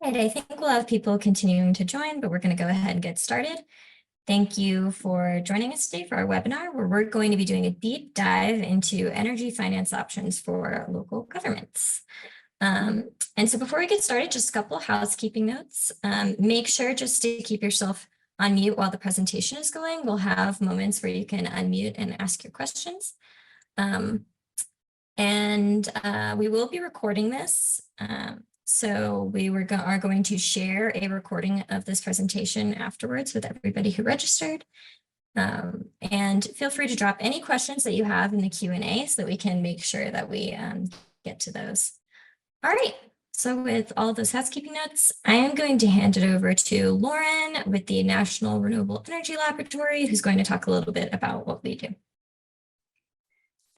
Right, I think we'll have people continuing to join, but we're going to go ahead and get started. Thank you for joining us today for our webinar, where we're going to be doing a deep dive into energy finance options for local governments. And so before we get started, just a couple of housekeeping notes. Make sure just to keep yourself on mute while the presentation is going. We'll have moments where you can unmute and ask your questions. We will be recording this. So we are going to share a recording of this presentation afterwards with everybody who registered. And feel free to drop any questions that you have in the Q&A so that we can make sure that we get to those. All right, so with all those housekeeping notes, I am going to hand it over to Lauren with the National Renewable Energy Laboratory, who's going to talk a little bit about what we do.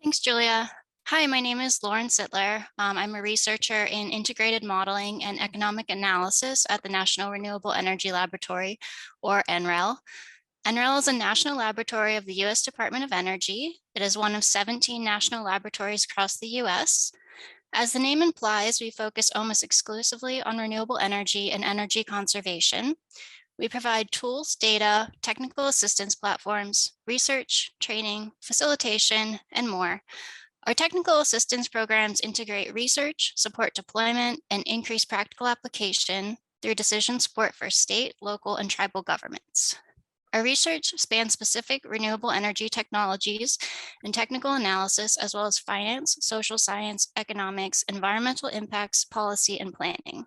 Thanks, Julia. Hi, my name is Lauren Sittler. I'm a researcher in integrated modeling and economic analysis at the National Renewable Energy Laboratory, or NREL. NREL is a national laboratory of the U.S. Department of Energy. It is one of 17 national laboratories across the U.S. As the name implies, we focus almost exclusively on renewable energy and energy conservation. We provide tools, data, technical assistance platforms, research, training, facilitation, and more. Our technical assistance programs integrate research, support deployment, and increase practical application through decision support for state, local, and tribal governments. Our research spans specific renewable energy technologies and technical analysis, as well as finance, social science, economics, environmental impacts, policy, and planning.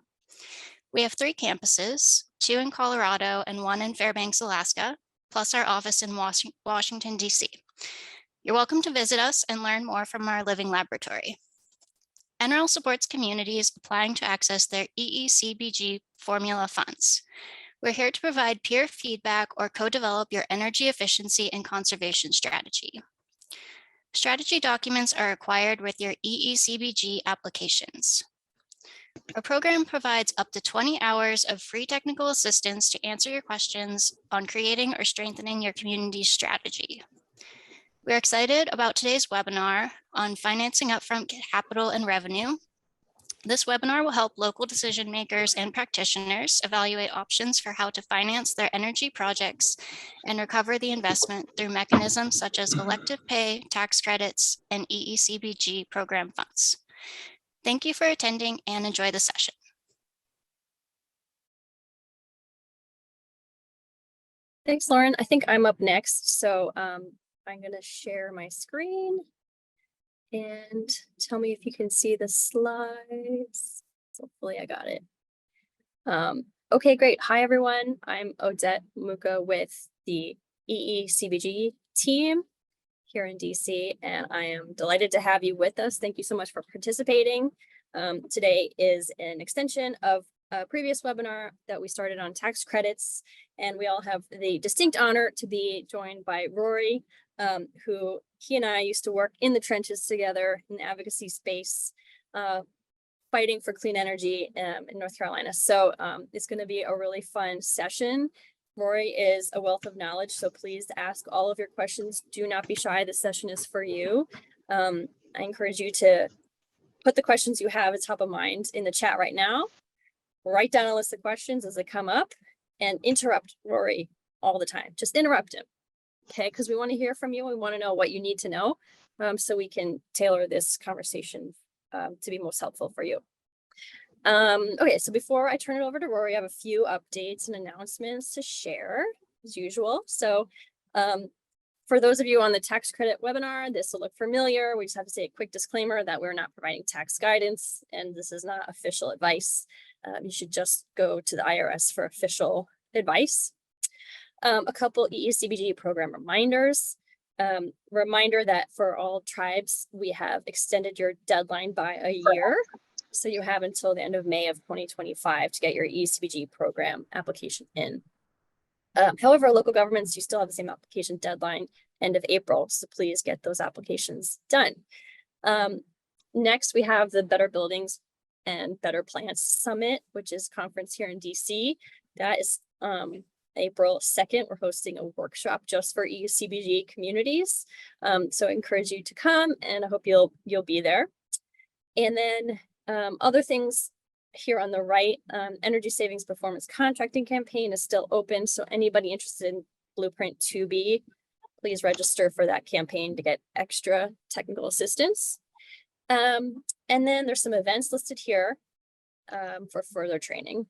We have 3 campuses, 2 in Colorado and 1 in Fairbanks, Alaska, plus our office in Washington, D.C. You're welcome to visit us and learn more from our living laboratory. NREL supports communities applying to access their EECBG formula funds. We're here to provide peer feedback or co-develop your energy efficiency and conservation strategy. Strategy documents are required with your EECBG applications. Our program provides up to 20 hours of free technical assistance to answer your questions on creating or strengthening your community's strategy. We're excited about today's webinar on financing upfront capital and revenue. This webinar will help local decision makers and practitioners evaluate options for how to finance their energy projects and recover the investment through mechanisms such as elective pay, tax credits, and EECBG program funds. Thank you for attending and enjoy the session. Thanks, Lauren. I think I'm up next. So I'm going to share my screen and tell me if you can see the slides. Hopefully I got it. Okay, great. Hi, everyone. I'm Odette Muka with the EECBG team here in DC, and I am delighted to have you with us. Thank you so much for participating. Today is an extension of a previous webinar that we started on tax credits, and we all have the distinct honor to be joined by Rory, who he and I used to work in the trenches together in the advocacy space, fighting for clean energy in North Carolina. So it's going to be a really fun session. Rory is a wealth of knowledge, so please ask all of your questions. Do not be shy. This session is for you. I encourage you to put the questions you have at top of mind in the chat right now. Write down a list of questions as they come up and interrupt Rory all the time. Just interrupt him, okay? Because we want to hear from you. We want to know what you need to know so we can tailor this conversation to be most helpful for you. Okay, so before I turn it over to Rory, I have a few updates and announcements to share as usual. So for those of you on the tax credit webinar, this will look familiar. We just have to say a quick disclaimer that we're not providing tax guidance and this is not official advice. You should just go to the IRS for official advice. A couple EECBG program reminders. Reminder that for all tribes, we have extended your deadline by a year. So you have until the end of May of 2025 to get your EECBG program application in. However, local governments, you still have the same application deadline, end of April. So please get those applications done. Next, we have the Better Buildings and Better Plants Summit, which is a conference here in DC. That is April 2nd. We're hosting a workshop just for EECBG communities. So I encourage you to come and I hope you'll be there. And then other things here on the right, energy savings performance contracting campaign is still open. So anybody interested in Blueprint 2B, please register for that campaign to get extra technical assistance. And then there's some events listed here for further training.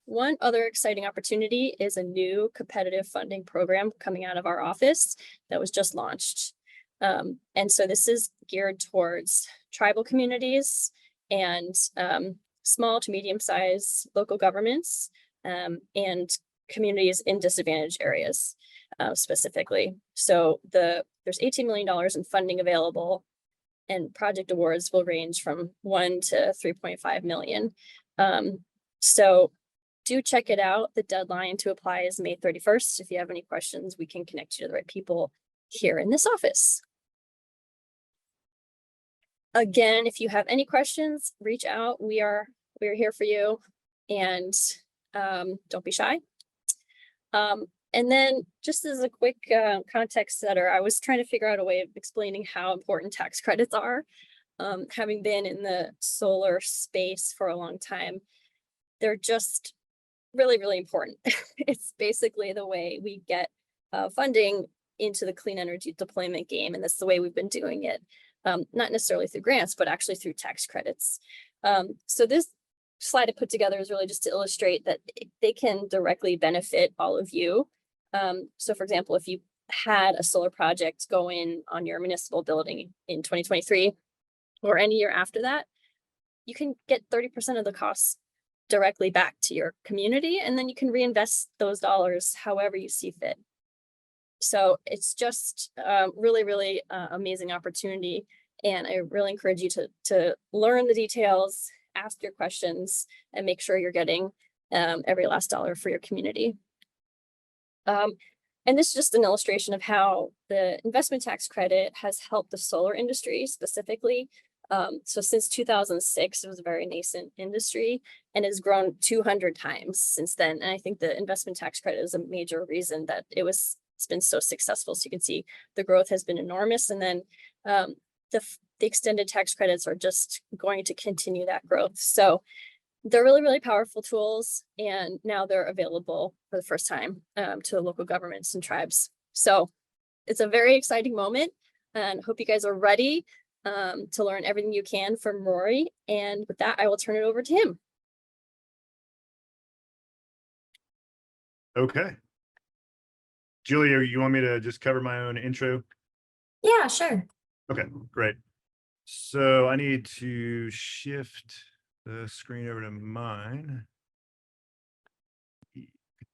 One other exciting opportunity is a new competitive funding program coming out of our office that was just launched. And so this is geared towards tribal communities and small to medium-sized local governments and communities in disadvantaged areas specifically. So there's $18 million in funding available, and project awards will range from 1 to 3.5 million. So do check it out. The deadline to apply is May 31st. If you have any questions, we can connect you to the right people here in this office. Again, if you have any questions, reach out. We're here for you, and don't be shy. And then just as a quick context setter, I was trying to figure out a way of explaining how important tax credits are. Having been in the solar space for a long time, they're just really, really important. It's basically the way we get funding into the clean energy deployment game, and that's the way we've been doing it. Not necessarily through grants, but actually through tax credits. So this slide I put together is really just to illustrate that they can directly benefit all of you. So for example, if you had a solar project go in on your municipal building in 2023 or any year after that, you can get 30% of the costs directly back to your community, and then you can reinvest those dollars however you see fit. So it's just really, really amazing opportunity. And I really encourage you to learn the details, ask your questions, and make sure you're getting every last dollar for your community. And this is just an illustration of how the investment tax credit has helped the solar industry specifically. So since 2006, it was a very nascent industry and has grown 200 times since then. And I think the investment tax credit is a major reason that it's been so successful. So you can see the growth has been enormous. And then the extended tax credits are just going to continue that growth. So they're really, really powerful tools. And now they're available for the first time to local governments and tribes. So it's a very exciting moment, and hope you guys are ready to learn everything you can from Rory. And with that, I will turn it over to him. Okay. Julia, you want me to just cover my own intro? Yeah, sure. Okay, great. So I need to shift the screen over to mine.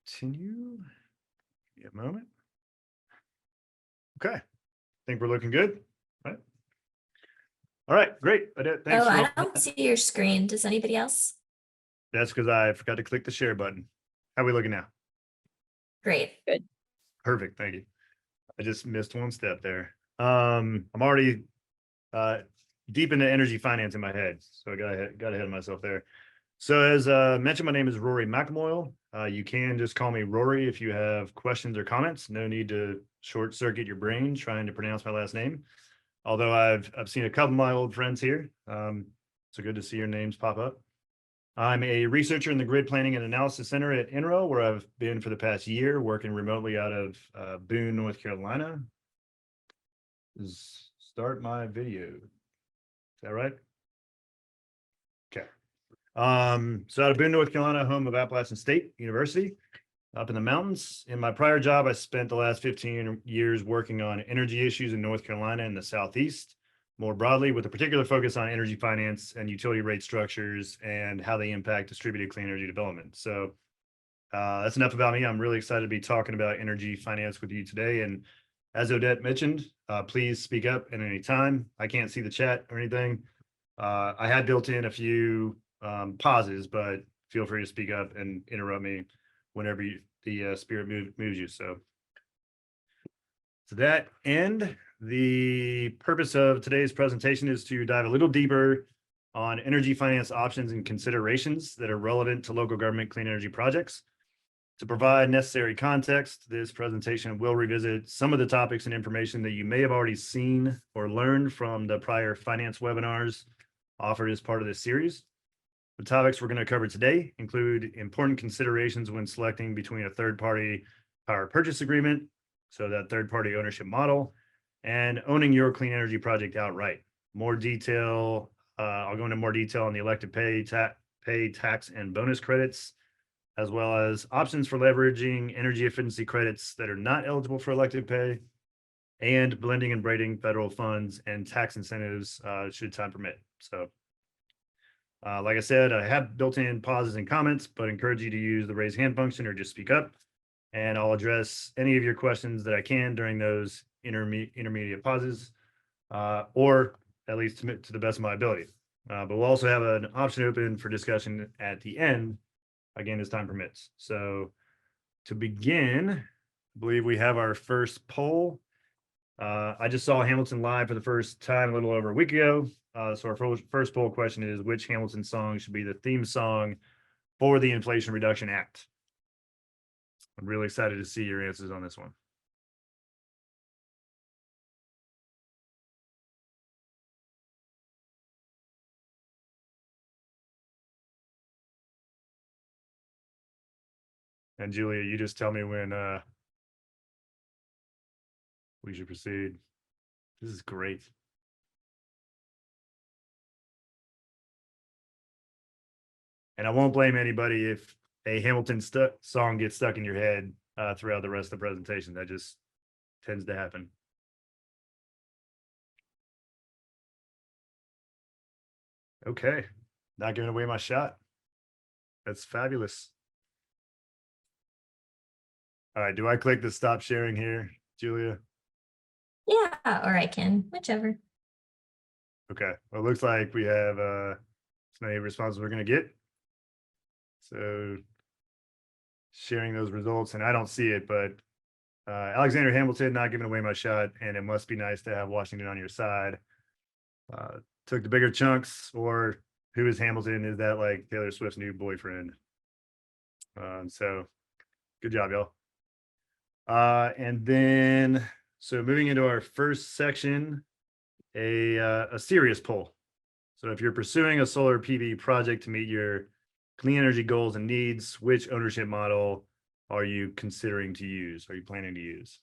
Continue. Give me a moment. Okay. Think we're looking good, right? All right, great. Thanks. Oh, I don't see your screen. Does anybody else? That's because I forgot to click the share button. How are we looking now? Great. Good. Perfect. Thank you. I just missed one step there. I'm already deep into energy finance in my head, so I got ahead of myself there. So as mentioned, my name is Rory McElmoyle. You can just call me Rory if you have questions or comments. No need to short circuit your brain trying to pronounce my last name. Although I've seen a couple of my old friends here. So good to see your names pop up. I'm a researcher in the Grid Planning and Analysis Center at NREL, where I've been for the past year, working remotely out of Boone, North Carolina. Start my video. Is that right? Okay. So out of Boone, North Carolina, home of Appalachian State University, up in the mountains. In my prior job, I spent the last 15 years working on energy issues in North Carolina and the Southeast, more broadly, with a particular focus on energy finance and utility rate structures and how they impact distributed clean energy development. So that's enough about me. I'm really excited to be talking about energy finance with you today. And as Odette mentioned, please speak up at any time. I can't see the chat or anything. I had built in a few pauses, but feel free to speak up and interrupt me whenever the spirit moves you. So to that end, the purpose of today's presentation is to dive a little deeper on energy finance options and considerations that are relevant to local government clean energy projects. To provide necessary context, this presentation will revisit some of the topics and information that you may have already seen or learned from the prior finance webinars offered as part of this series. The topics we're going to cover today include important considerations when selecting between a third-party power purchase agreement, so that third-party ownership model, and owning your clean energy project outright. More detail, I'll go into more detail on the elected pay, tax, and bonus credits, as well as options for leveraging energy efficiency credits that are not eligible for elected pay, and blending and braiding federal funds and tax incentives should time permit. So like I said, I have built-in pauses and comments, but encourage you to use the raise hand function or just speak up. And I'll address any of your questions that I can during those intermediate pauses, or at least to the best of my ability. But we'll also have an option open for discussion at the end, again, as time permits. So to begin, I believe we have our first poll. I just saw Hamilton live for the first time a little over a week ago. So our first poll question is, which Hamilton song should be the theme song for the Inflation Reduction Act? I'm really excited to see your answers on this one. And Julia, you just tell me when we should proceed. This is great. And I won't blame anybody if a Hamilton song gets stuck in your head throughout the rest of the presentation. That just tends to happen. Okay, not giving away my shot. That's fabulous. All right, do I click the stop sharing here, Julia? Yeah, or I can, whichever. Okay, well, it looks like we have as many responses we're going to get. So sharing those results, and I don't see it, but Alexander Hamilton, not giving away my shot, and it must be nice to have Washington on your side. Took the bigger chunks, or who is Hamilton? Is that like Taylor Swift's new boyfriend? So good job, y'all. And then, so moving into our first section, a serious poll. So if you're pursuing a solar PV project to meet your clean energy goals and needs, which ownership model are you considering to use? Are you planning to use?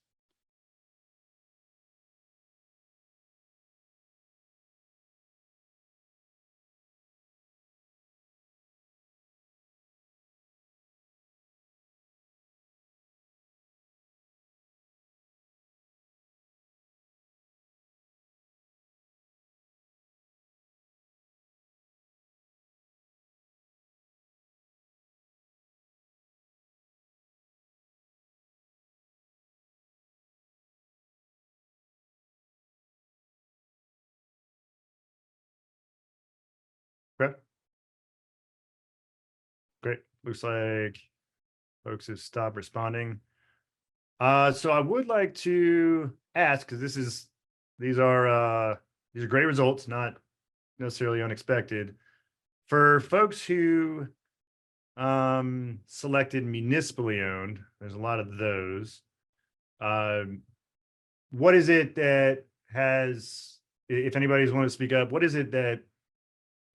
Okay. Great. Looks like folks have stopped responding. So I would like to ask, because these are great results, not necessarily unexpected. For folks who selected municipally owned, there's a lot of those. What is it that has, if anybody's want to speak up, what is it that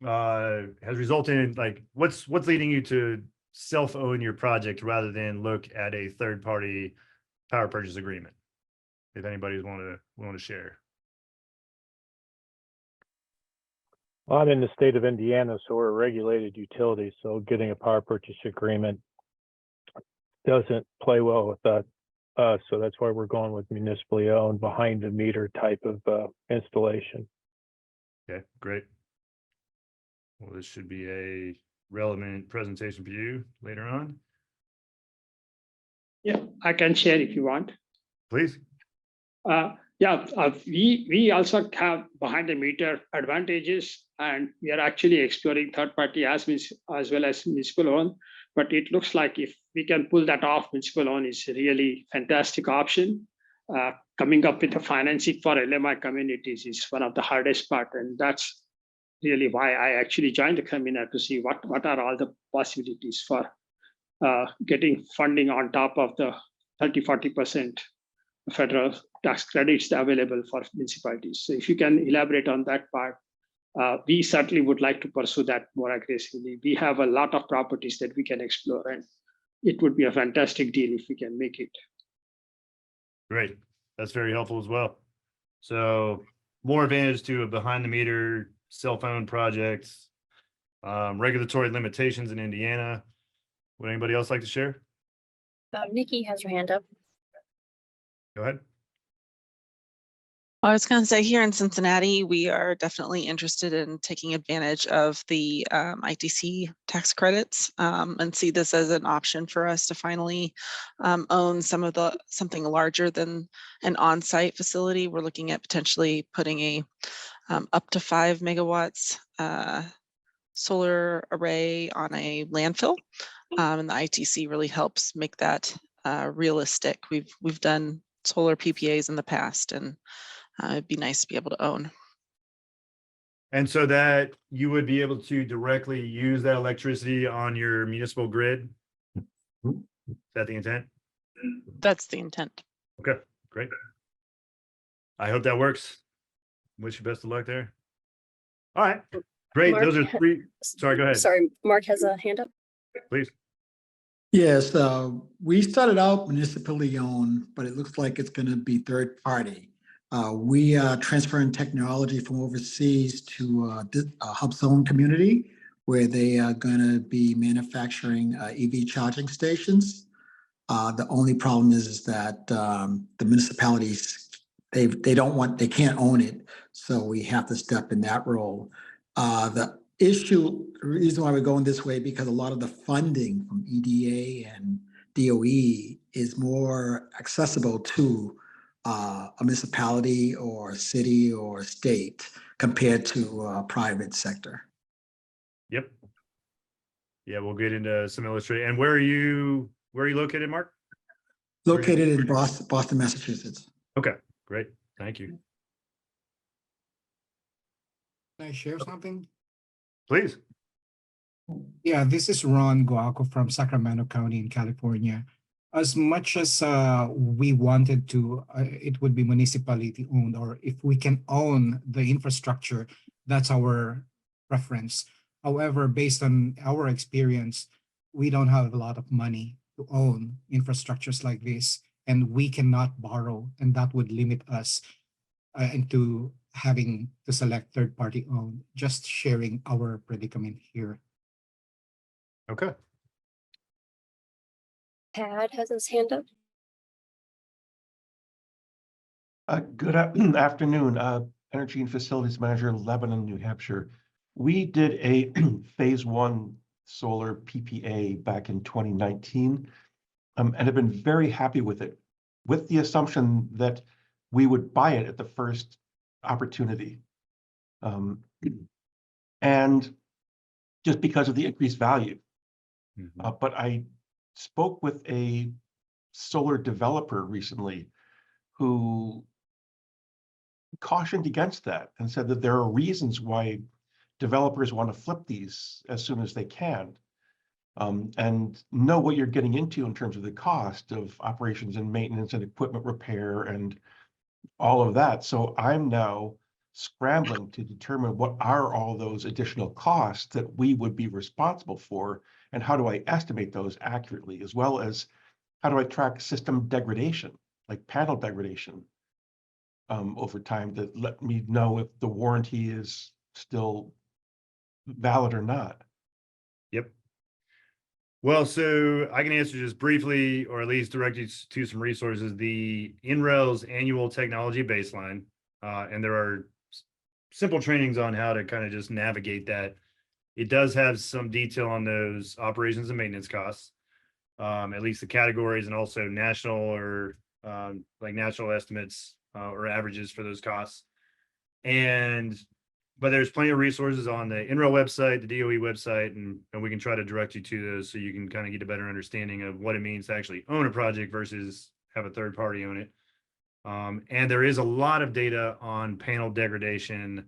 has resulted in, like, what's leading you to self-own your project rather than look at a third-party power purchase agreement? If anybody's want to share. Well, I'm in the state of Indiana, so we're a regulated utility. So getting a power purchase agreement doesn't play well with that. So that's why we're going with municipally owned behind the meter type of installation. Okay, great. Well, this should be a relevant presentation for you later on. Yeah, I can share if you want. Please. We also have behind the meter advantages, and we are actually exploring third party as well as municipal owned. But it looks like if we can pull that off, municipal owned is a really fantastic option. Coming up with the financing for LMI communities is one of the hardest part, and that's really why I actually joined the community, to see what are all the possibilities for getting funding on top of the 30-40% federal tax credits available for municipalities. So if you can elaborate on that part, we certainly would like to pursue that more aggressively. We have a lot of properties that we can explore, and it would be a fantastic deal if we can make it. Great. That's very helpful as well. So more advantage to a behind the meter cell phone projects, regulatory limitations in Indiana. Would anybody else like to share? Nikki has her hand up. Go ahead. I was going to say, here in Cincinnati, we are definitely interested in taking advantage of the ITC tax credits and see this as an option for us to finally own something larger than an on-site facility. We're looking at potentially putting a up to 5 megawatts solar array on a landfill, and the ITC really helps make that realistic. We've done solar PPAs in the past, and it'd be nice to be able to own. And so that you would be able to directly use that electricity on your municipal grid? Is that the intent? That's the intent. Okay, great. I hope that works. Wish you best of luck there. All right, great. Mark Those are three. Sorry, go ahead. Sorry, Mark has a hand up. Please. Yes, we started out municipally owned, but it looks like it's going to be third party. We are transferring technology from overseas to a hub zone community where they are going to be manufacturing EV charging stations. The only problem is that the municipalities, they can't own it, so we have to step in that role. The reason why we're going this way, because a lot of the funding from EDA and DOE is more accessible to a municipality or city or state compared to private sector. Yep. Yeah, we'll get into some illustration. And where are you located, Mark? Located in Boston, Massachusetts. Okay, great. Thank you. Can I share something? Please. Yeah, this is Ron Guaco from Sacramento County in California. As much as we wanted to, it would be municipality owned, or if we can own the infrastructure, that's our preference. However, based on our experience, we don't have a lot of money to own infrastructures like this, and we cannot borrow, and that would limit us into having to select third-party owned. Just sharing our predicament here. Okay. Tad has his hand up. Good afternoon, Energy and Facilities Manager, Lebanon, New Hampshire. We did a phase 1 solar PPA back in 2019 and have been very happy with it, with the assumption that we would buy it at the first opportunity. And just because of the increased value. But I spoke with a solar developer recently who cautioned against that and said that there are reasons why developers want to flip these as soon as they can, and know what you're getting into in terms of the cost of operations and maintenance and equipment repair and all of that. So I'm now scrambling to determine what are all those additional costs that we would be responsible for, and how do I estimate those accurately, as well as how do I track system degradation, like panel degradation, over time, to let me know if the warranty is still valid or not. Yep. Well, so I can answer just briefly, or at least direct you to some resources. The NREL's annual technology baseline, and there are simple trainings on how to kind of just navigate that. It does have some detail on those operations and maintenance costs, at least the categories, and also national or like national estimates or averages for those costs. But there's plenty of resources on the NREL website, the DOE website, and we can try to direct you to those so you can kind of get a better understanding of what it means to actually own a project versus have a third party own it. And there is a lot of data on panel degradation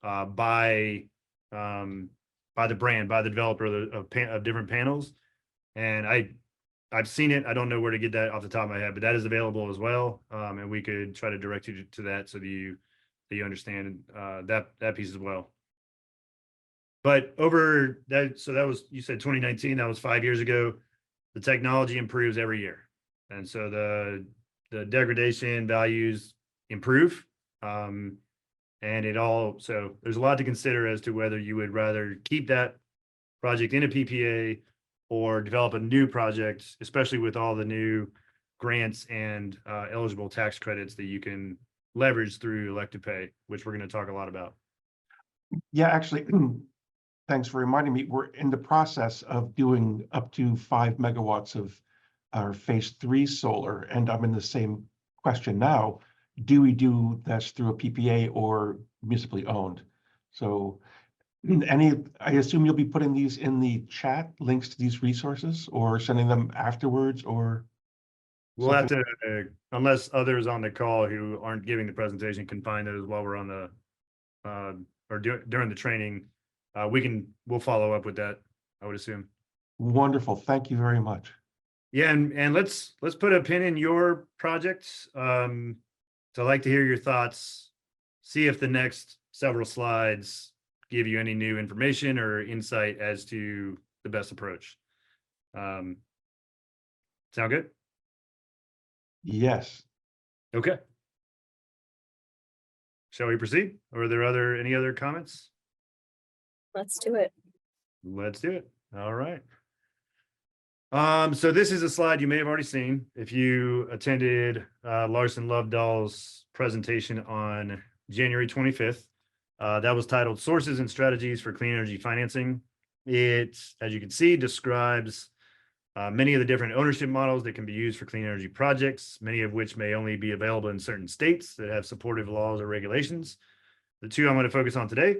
by the brand, by the developer of different panels. And I've seen it. I don't know where to get that off the top of my head, but that is available as well. And we could try to direct you to that so that you understand that piece as well. But over that, so that was, you said 2019, that was 5 years ago. The technology improves every year. And so the degradation values improve. And so there's a lot to consider as to whether you would rather keep that project in a PPA or develop a new project, especially with all the new grants and eligible tax credits that you can leverage through elective pay, which we're going to talk a lot about. Yeah, actually, thanks for reminding me. We're in the process of doing up to 5 megawatts of our phase 3 solar, and I'm in the same question now. Do we do this through a PPA or municipally owned? So I assume you'll be putting these in the chat, links to these resources, or sending them afterwards, or? We'll have to, unless others on the call who aren't giving the presentation can find those while we're on the, during the training, we'll follow up with that, I would assume. Wonderful. Thank you very much. Yeah, and let's put a pin in your project. So I'd like to hear your thoughts. See if the next several slides give you any new information or insight as to the best approach. Sound good? Yes. Okay. Shall we proceed? Or are there any other comments? Let's do it. Let's do it. All right. So this is a slide you may have already seen if you attended Larson Lovedahl's presentation on January 25th. That was titled Sources and Strategies for Clean Energy Financing. It, as you can see, describes many of the different ownership models that can be used for clean energy projects, many of which may only be available in certain states that have supportive laws or regulations. The two I'm going to focus on today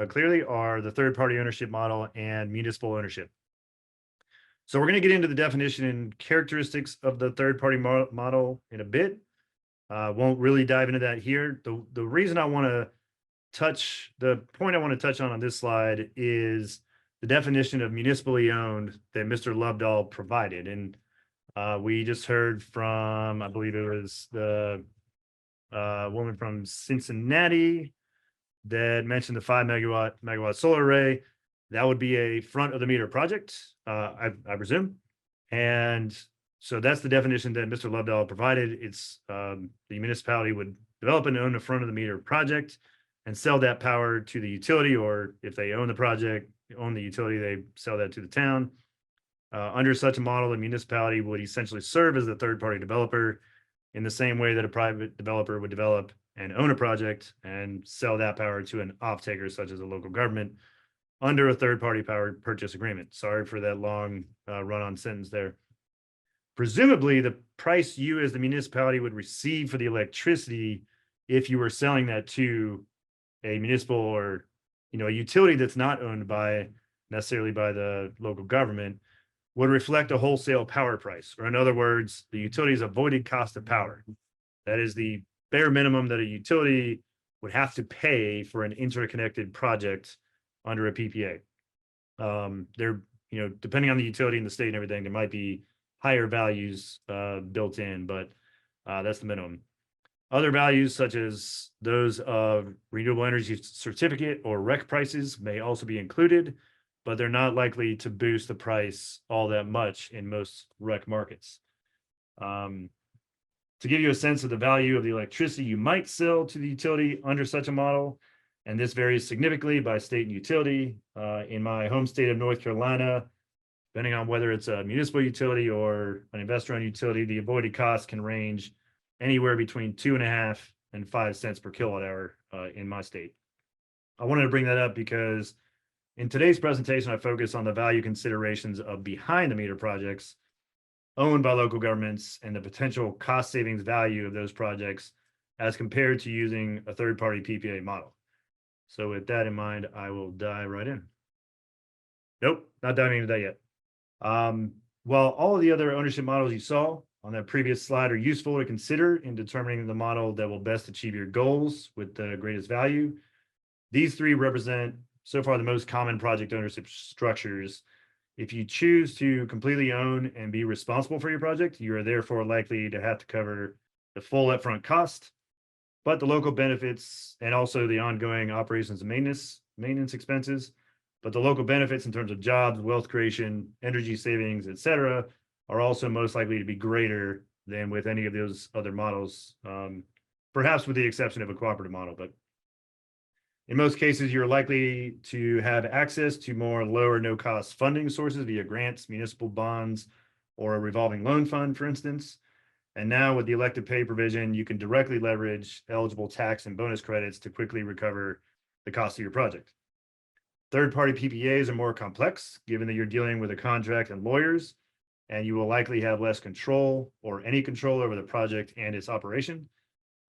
clearly are the third-party ownership model and municipal ownership. So we're going to get into the definition and characteristics of the third-party model in a bit. Won't really dive into that here. The reason I want to the point I want to touch on this slide is the definition of municipally owned that Mr. Lovedahl provided. And we just heard from, I believe it was the woman from Cincinnati that mentioned the 5 megawatt solar array. That would be a front of the meter project, I presume. And so that's the definition that Mr. Lovedahl provided. It's the municipality would develop and own a front of the meter project and sell that power to the utility, or if they own the project, own the utility, they sell that to the town. Under such a model, the municipality would essentially serve as the third-party developer in the same way that a private developer would develop and own a project and sell that power to an off-taker, such as a local government, under a third-party power purchase agreement. Sorry for that long run-on sentence there. Presumably, the price you as the municipality would receive for the electricity, if you were selling that to a municipal or a utility that's not owned necessarily by the local government, would reflect a wholesale power price, or in other words, the utility's avoided cost of power. That is the bare minimum that a utility would have to pay for an interconnected project under a PPA. There, depending on the utility and the state and everything, there might be higher values built in, but that's the minimum. Other values, such as those of renewable energy certificate or REC prices, may also be included, but they're not likely to boost the price all that much in most REC markets. To give you a sense of the value of the electricity you might sell to the utility under such a model, and this varies significantly by state and utility. In my home state of North Carolina, depending on whether it's a municipal utility or an investor-owned utility, the avoided cost can range anywhere between 2.5 and 5 cents per kilowatt hour in my state. I wanted to bring that up because in today's presentation, I focus on the value considerations of behind the meter projects owned by local governments and the potential cost savings value of those projects as compared to using a third-party PPA model. So with that in mind, I will dive right in. Nope, not diving into that yet. While all of the other ownership models you saw on that previous slide are useful to consider in determining the model that will best achieve your goals with the greatest value, these three represent so far the most common project ownership structures. If you choose to completely own and be responsible for your project, you are therefore likely to have to cover the full upfront cost, but the local benefits and also the ongoing operations and maintenance expenses but the local benefits in terms of jobs, wealth creation, energy savings, et cetera, are also most likely to be greater than with any of those other models, perhaps with the exception of a cooperative model. But in most cases, you're likely to have access to more low or no cost funding sources via grants, municipal bonds, or a revolving loan fund, for instance. And now with the elective pay provision, you can directly leverage eligible tax and bonus credits to quickly recover the cost of your project. Third-party PPAs are more complex, given that you're dealing with a contract and lawyers, and you will likely have less control or any control over the project and its operation.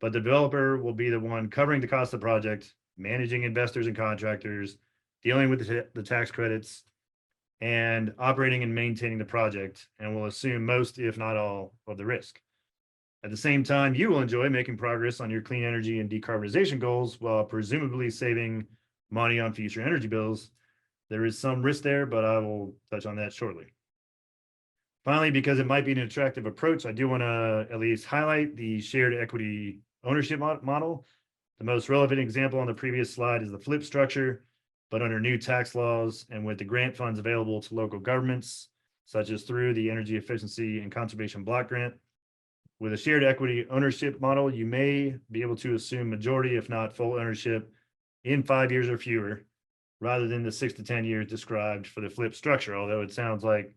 But the developer will be the one covering the cost of the project, managing investors and contractors, dealing with the tax credits, and operating and maintaining the project, and will assume most, if not all, of the risk. At the same time, you will enjoy making progress on your clean energy and decarbonization goals while presumably saving money on future energy bills. There is some risk there, but I will touch on that shortly. Finally, because it might be an attractive approach, I do want to at least highlight the shared equity ownership model. The most relevant example on the previous slide is the flip structure, but under new tax laws and with the grant funds available to local governments, such as through the Energy Efficiency and Conservation Block Grant. With a shared equity ownership model, you may be able to assume majority, if not full ownership in 5 years or fewer, rather than the 6 to 10 years described for the flip structure. Although it sounds like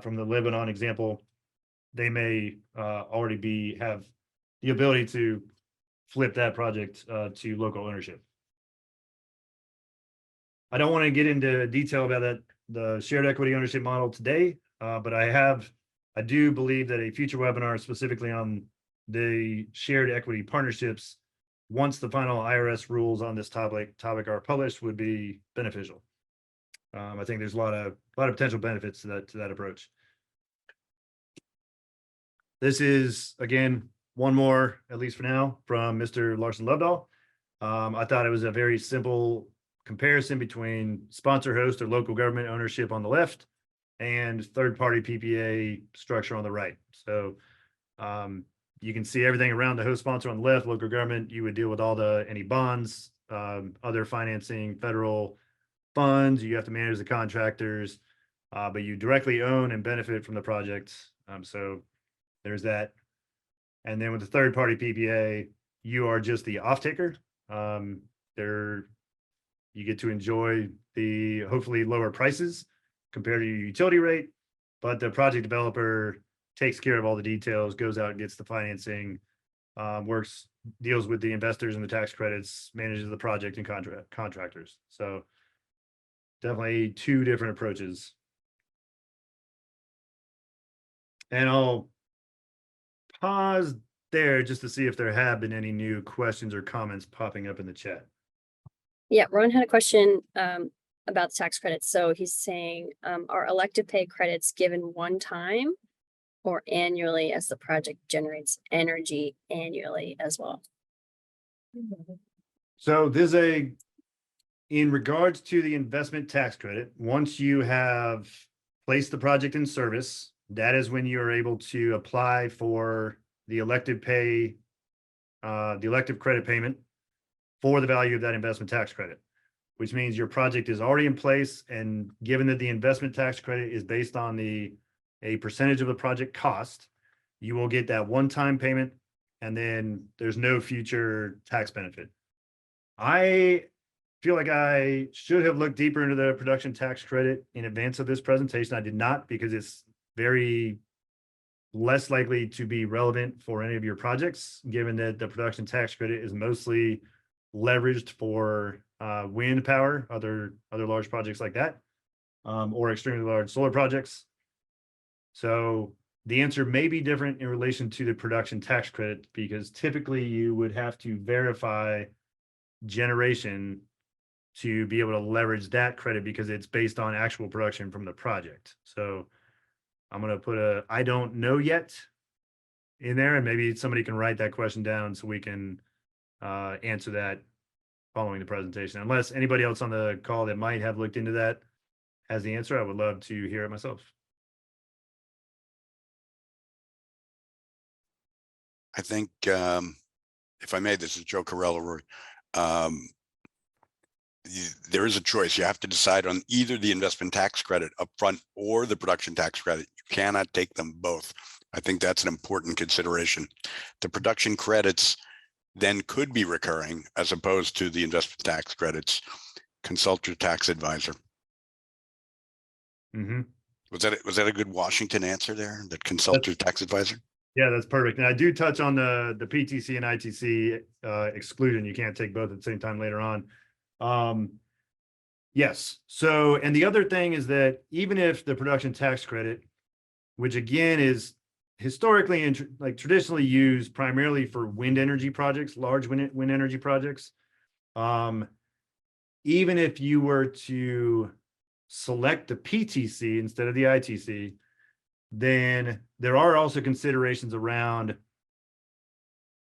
from the Lebanon example, they may already have the ability to flip that project to local ownership. I don't want to get into detail about the shared equity ownership model today, but I do believe that a future webinar specifically on the shared equity partnerships, once the final IRS rules on this topic are published, would be beneficial. I think there's a lot of potential benefits to that approach. This is, again, one more, at least for now, from Mr. Larson Lovedahl. I thought it was a very simple comparison between sponsor host or local government ownership on the left and third-party PPA structure on the right. So you can see everything around the host sponsor on the left, local government. You would deal with any bonds, other financing, federal funds. You have to manage the contractors, but you directly own and benefit from the project. So there's that. And then with the third-party PPA, you are just the off-taker. You get to enjoy the hopefully lower prices compared to your utility rate, but the project developer takes care of all the details, goes out and gets the financing, deals with the investors and the tax credits, manages the project and contractors. So definitely two different approaches. And I'll pause there just to see if there have been any new questions or comments popping up in the chat. Yeah, Ron had a question about the tax credits. So he's saying, are elective pay credits given one time or annually as the project generates energy annually as well? So in regards to the investment tax credit, once you have placed the project in service, that is when you are able to apply for the elective credit payment for the value of that investment tax credit, which means your project is already in place. And given that the investment tax credit is based on a percentage of the project cost, you will get that one-time payment, and then there's no future tax benefit. I feel like I should have looked deeper into the production tax credit in advance of this presentation. I did not, because it's very less likely to be relevant for any of your projects, given that the production tax credit is mostly leveraged for wind power, other large projects like that, or extremely large solar projects. So the answer may be different in relation to the production tax credit, because typically you would have to verify generation to be able to leverage that credit, because it's based on actual production from the project. So I'm going to put I don't know yet in there, and maybe somebody can write that question down so we can answer that following the presentation. Unless anybody else on the call that might have looked into that has the answer, I would love to hear it myself. I think, if I may, this is Joe Carella. there is a choice. You have to decide on either the investment tax credit upfront or the production tax credit. You cannot take them both. I think that's an important consideration. The production credits then could be recurring as opposed to the investment tax credits. Consult your tax advisor. Mm-hmm. Was that a good Washington answer there? That consult your tax advisor? Yeah, that's perfect. And I do touch on the PTC and ITC exclusion. You can't take both at the same time later on. Yes. So, and the other thing is that even if the production tax credit, which again is historically and like traditionally used primarily for wind energy projects, large wind energy projects, even if you were to select the PTC instead of the ITC, then there are also considerations around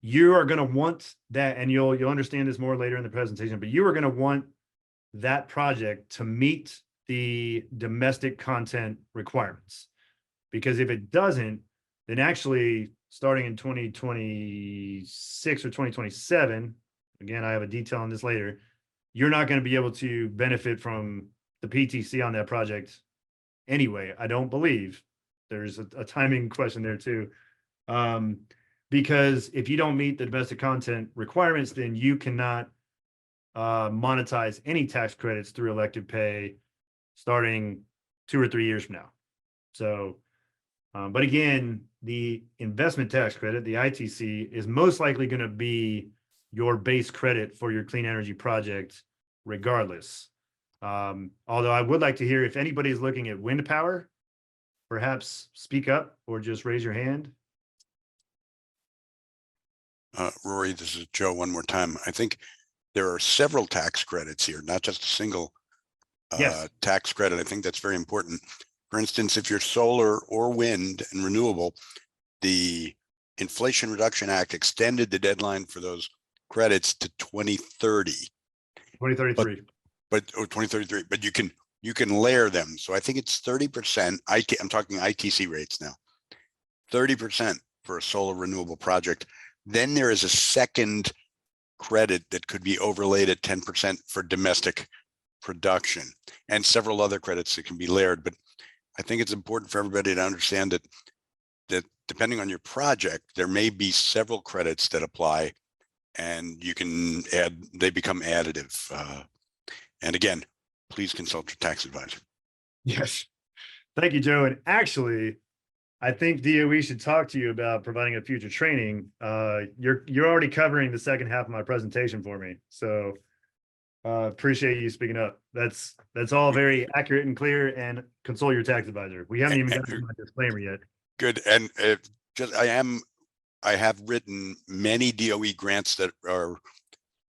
you are going to want that, and you'll understand this more later in the presentation, but you are going to want that project to meet the domestic content requirements. Because if it doesn't, then actually starting in 2026 or 2027, again, I have a detail on this later, you're not going to be able to benefit from the PTC on that project anyway. I don't believe. There's a timing question there too. Because if you don't meet the domestic content requirements, then you cannot monetize any tax credits through elective pay starting 2 or 3 years from now. So, but again, the investment tax credit, the ITC, is most likely going to be your base credit for your clean energy project regardless. Although I would like to hear if anybody is looking at wind power, perhaps speak up or just raise your hand. Rory, this is Joe one more time. I think there are several tax credits here, not just a single tax credit. I think that's very important. For instance, if you're solar or wind and renewable, the Inflation Reduction Act extended the deadline for those credits to 2030. 2033. But 2033, but you can layer them. So I think it's 30%. I'm talking ITC rates now. 30% for a solar renewable project. Then there is a second credit that could be overlaid at 10% for domestic production, and several other credits that can be layered. But I think it's important for everybody to understand that depending on your project, there may be several credits that apply, and you can add, they become additive. And again, please consult your tax advisor. Yes. Thank you, Joe. And actually, I think DOE should talk to you about providing a future training. You're already covering the second half of my presentation for me. So appreciate you speaking up. That's all very accurate and clear, and consult your tax advisor. We haven't even gotten to my disclaimer yet. Good. And I have written many DOE grants that are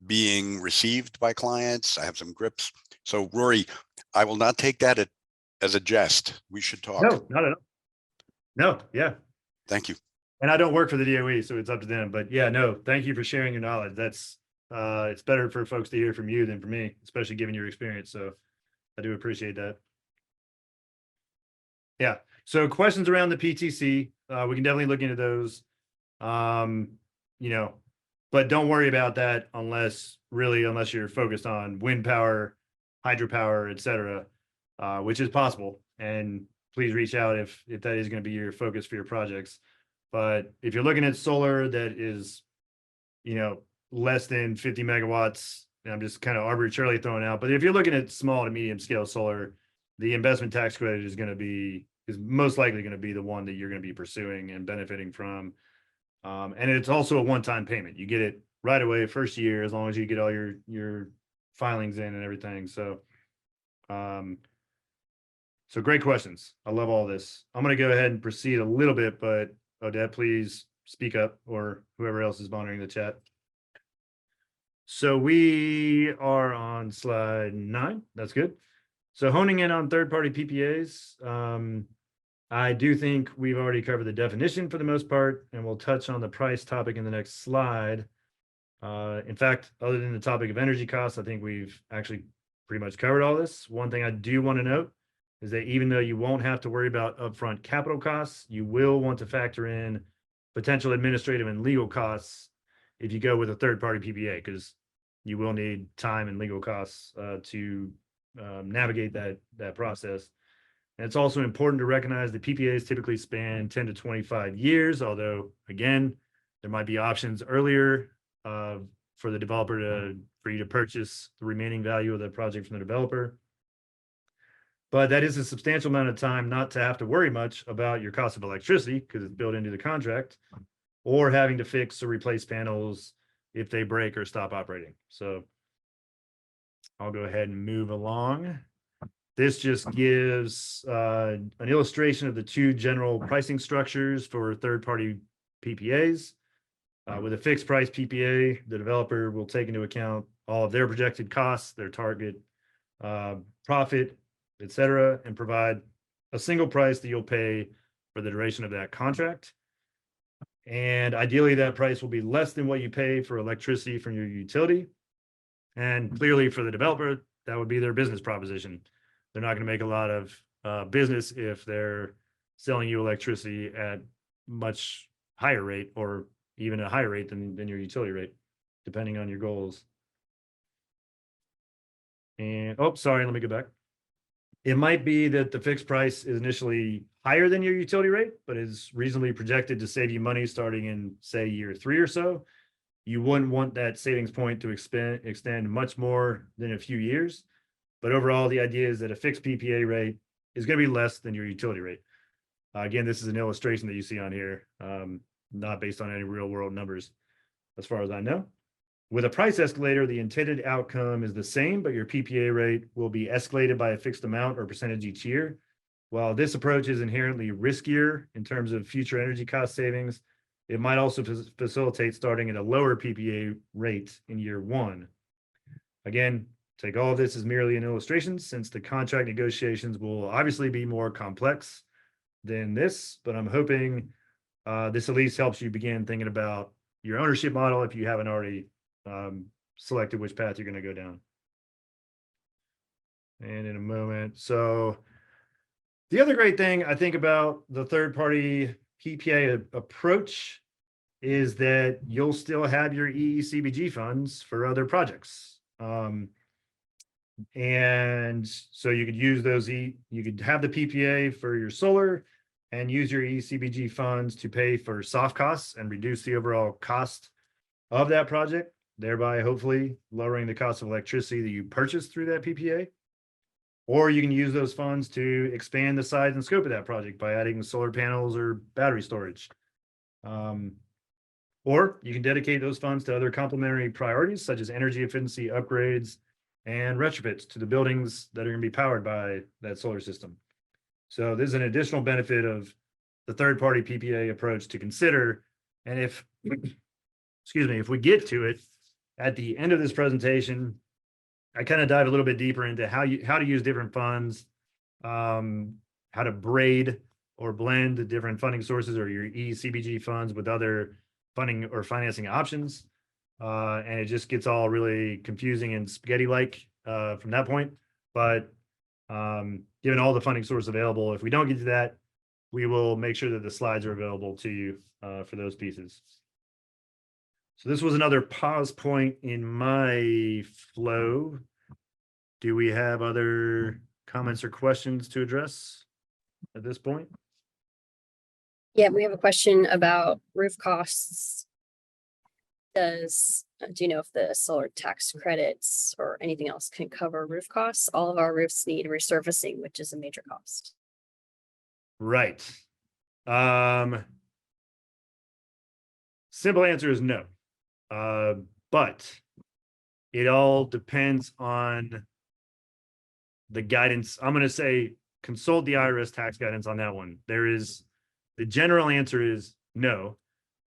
being received by clients. I have some grips. So Rory, I will not take that as a jest. We should talk. No, not at all. No, yeah. Thank you. And I don't work for the DOE, so it's up to them. But yeah, no, thank you for sharing your knowledge. That's it's better for folks to hear from you than for me, especially given your experience. So I do appreciate that. Yeah. So questions around the PTC, we can definitely look into those. You know, but don't worry about that unless you're focused on wind power, hydropower, et cetera, which is possible. And please reach out if that is going to be your focus for your projects. But if you're looking at solar that is, you know, less than 50 megawatts, and I'm just kind of arbitrarily throwing out, but if you're looking at small to medium scale solar, the investment tax credit is most likely going to be the one that you're going to be pursuing and benefiting from. And it's also a one-time payment. You get it right away, first year, as long as you get all your filings in and everything. So, so great questions. I love all this. I'm going to go ahead and proceed a little bit, but Odette, please speak up, or whoever else is monitoring the chat. So we are on slide 9. That's good. So honing in on third-party PPAs. I do think we've already covered the definition for the most part, and we'll touch on the price topic in the next slide. In fact, other than the topic of energy costs, I think we've actually pretty much covered all this. One thing I do want to note is that even though you won't have to worry about upfront capital costs, you will want to factor in potential administrative and legal costs if you go with a third-party PPA, because you will need time and legal costs to navigate that process. And it's also important to recognize that PPAs typically span 10 to 25 years, although again, there might be options earlier for the developer for you to purchase the remaining value of the project from the developer. But that is a substantial amount of time not to have to worry much about your cost of electricity because it's built into the contract, or having to fix or replace panels if they break or stop operating. So I'll go ahead and move along. This just gives an illustration of the two general pricing structures for third-party PPAs. With a fixed price PPA, the developer will take into account all of their projected costs, their target profit, etc., and provide a single price that you'll pay for the duration of that contract. And ideally, that price will be less than what you pay for electricity from your utility. And clearly for the developer, that would be their business proposition. They're not going to make a lot of business if they're selling you electricity at much higher rate or even a higher rate than your utility rate, depending on your goals. And, oh, sorry, let me go back. It might be that the fixed price is initially higher than your utility rate, but is reasonably projected to save you money starting in, say, year 3 or so. You wouldn't want that savings point to extend much more than a few years. But overall, the idea is that a fixed PPA rate is going to be less than your utility rate. Again, this is an illustration that you see on here, not based on any real world numbers, as far as I know. With a price escalator, the intended outcome is the same, but your PPA rate will be escalated by a fixed amount or percentage each year. While this approach is inherently riskier in terms of future energy cost savings, it might also facilitate starting at a lower PPA rate in year 1. Again, take all of this as merely an illustration, since the contract negotiations will obviously be more complex than this, but I'm hoping this at least helps you begin thinking about your ownership model if you haven't already selected which path you're going to go down. And in a moment. So the other great thing I think about the third-party PPA approach is that you'll still have your EECBG funds for other projects. And so you could use those, you could have the PPA for your solar and use your EECBG funds to pay for soft costs and reduce the overall cost of that project, thereby hopefully lowering the cost of electricity that you purchase through that PPA. Or you can use those funds to expand the size and scope of that project by adding solar panels or battery storage. Or you can dedicate those funds to other complementary priorities, such as energy efficiency upgrades and retrofits to the buildings that are going to be powered by that solar system. So there's an additional benefit of the third-party PPA approach to consider. And if, excuse me, if we get to it at the end of this presentation, I kind of dive a little bit deeper into how to use different funds, how to braid or blend the different funding sources or your EECBG funds with other funding or financing options. And it just gets all really confusing and spaghetti-like from that point. But given all the funding sources available, if we don't get to that, we will make sure that the slides are available to you for those pieces. So this was another pause point in my flow. Do we have other comments or questions to address at this point? Yeah, we have a question about roof costs. Do you know if the solar tax credits or anything else can cover roof costs? All of our roofs need resurfacing, which is a major cost. Right. Simple answer is no. But it all depends on the guidance. I'm going to say consult the IRS tax guidance on that one. The general answer is no,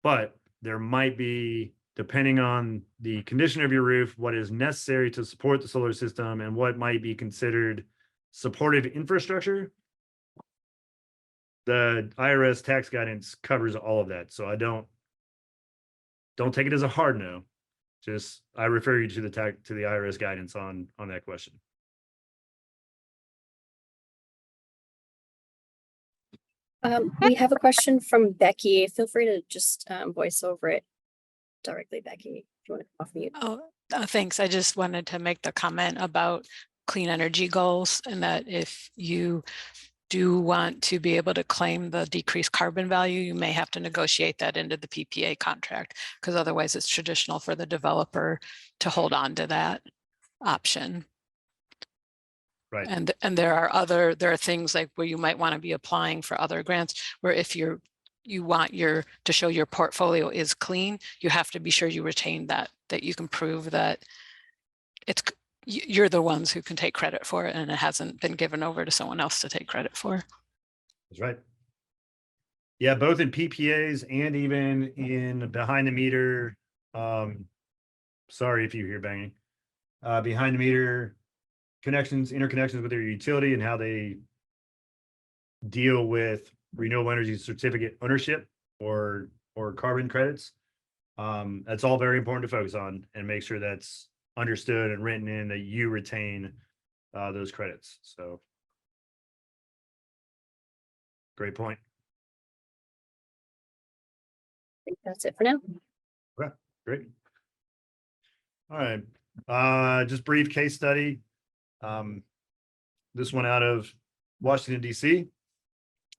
but there might be, depending on the condition of your roof, what is necessary to support the solar system and what might be considered supportive infrastructure. The IRS tax guidance covers all of that. So I don't take it as a hard no. Just I refer you to the IRS guidance on that question. We have a question from Becky. Feel free to just voice over it directly, Becky, if you want to come off mute. Oh, Thanks. I just wanted to make the comment about clean energy goals, and that if you do want to be able to claim the decreased carbon value, you may have to negotiate that into the PPA contract, because otherwise it's traditional for the developer to hold on to that option. Right. And there are things like where you might want to be applying for other grants, where if you want to show your portfolio is clean, you have to be sure you retain that you can prove that you're the ones who can take credit for it, and it hasn't been given over to someone else to take credit for. That's right. Yeah, both in PPAs and even in behind the meter. Sorry if you hear banging. Behind the meter connections, interconnections with their utility, and how they deal with renewable energy certificate ownership or carbon credits. That's all very important to focus on and make sure that's understood and written in, that you retain those credits. So great point. I think that's it for now. Okay, great. All right. Just brief case study. This one out of Washington, D.C.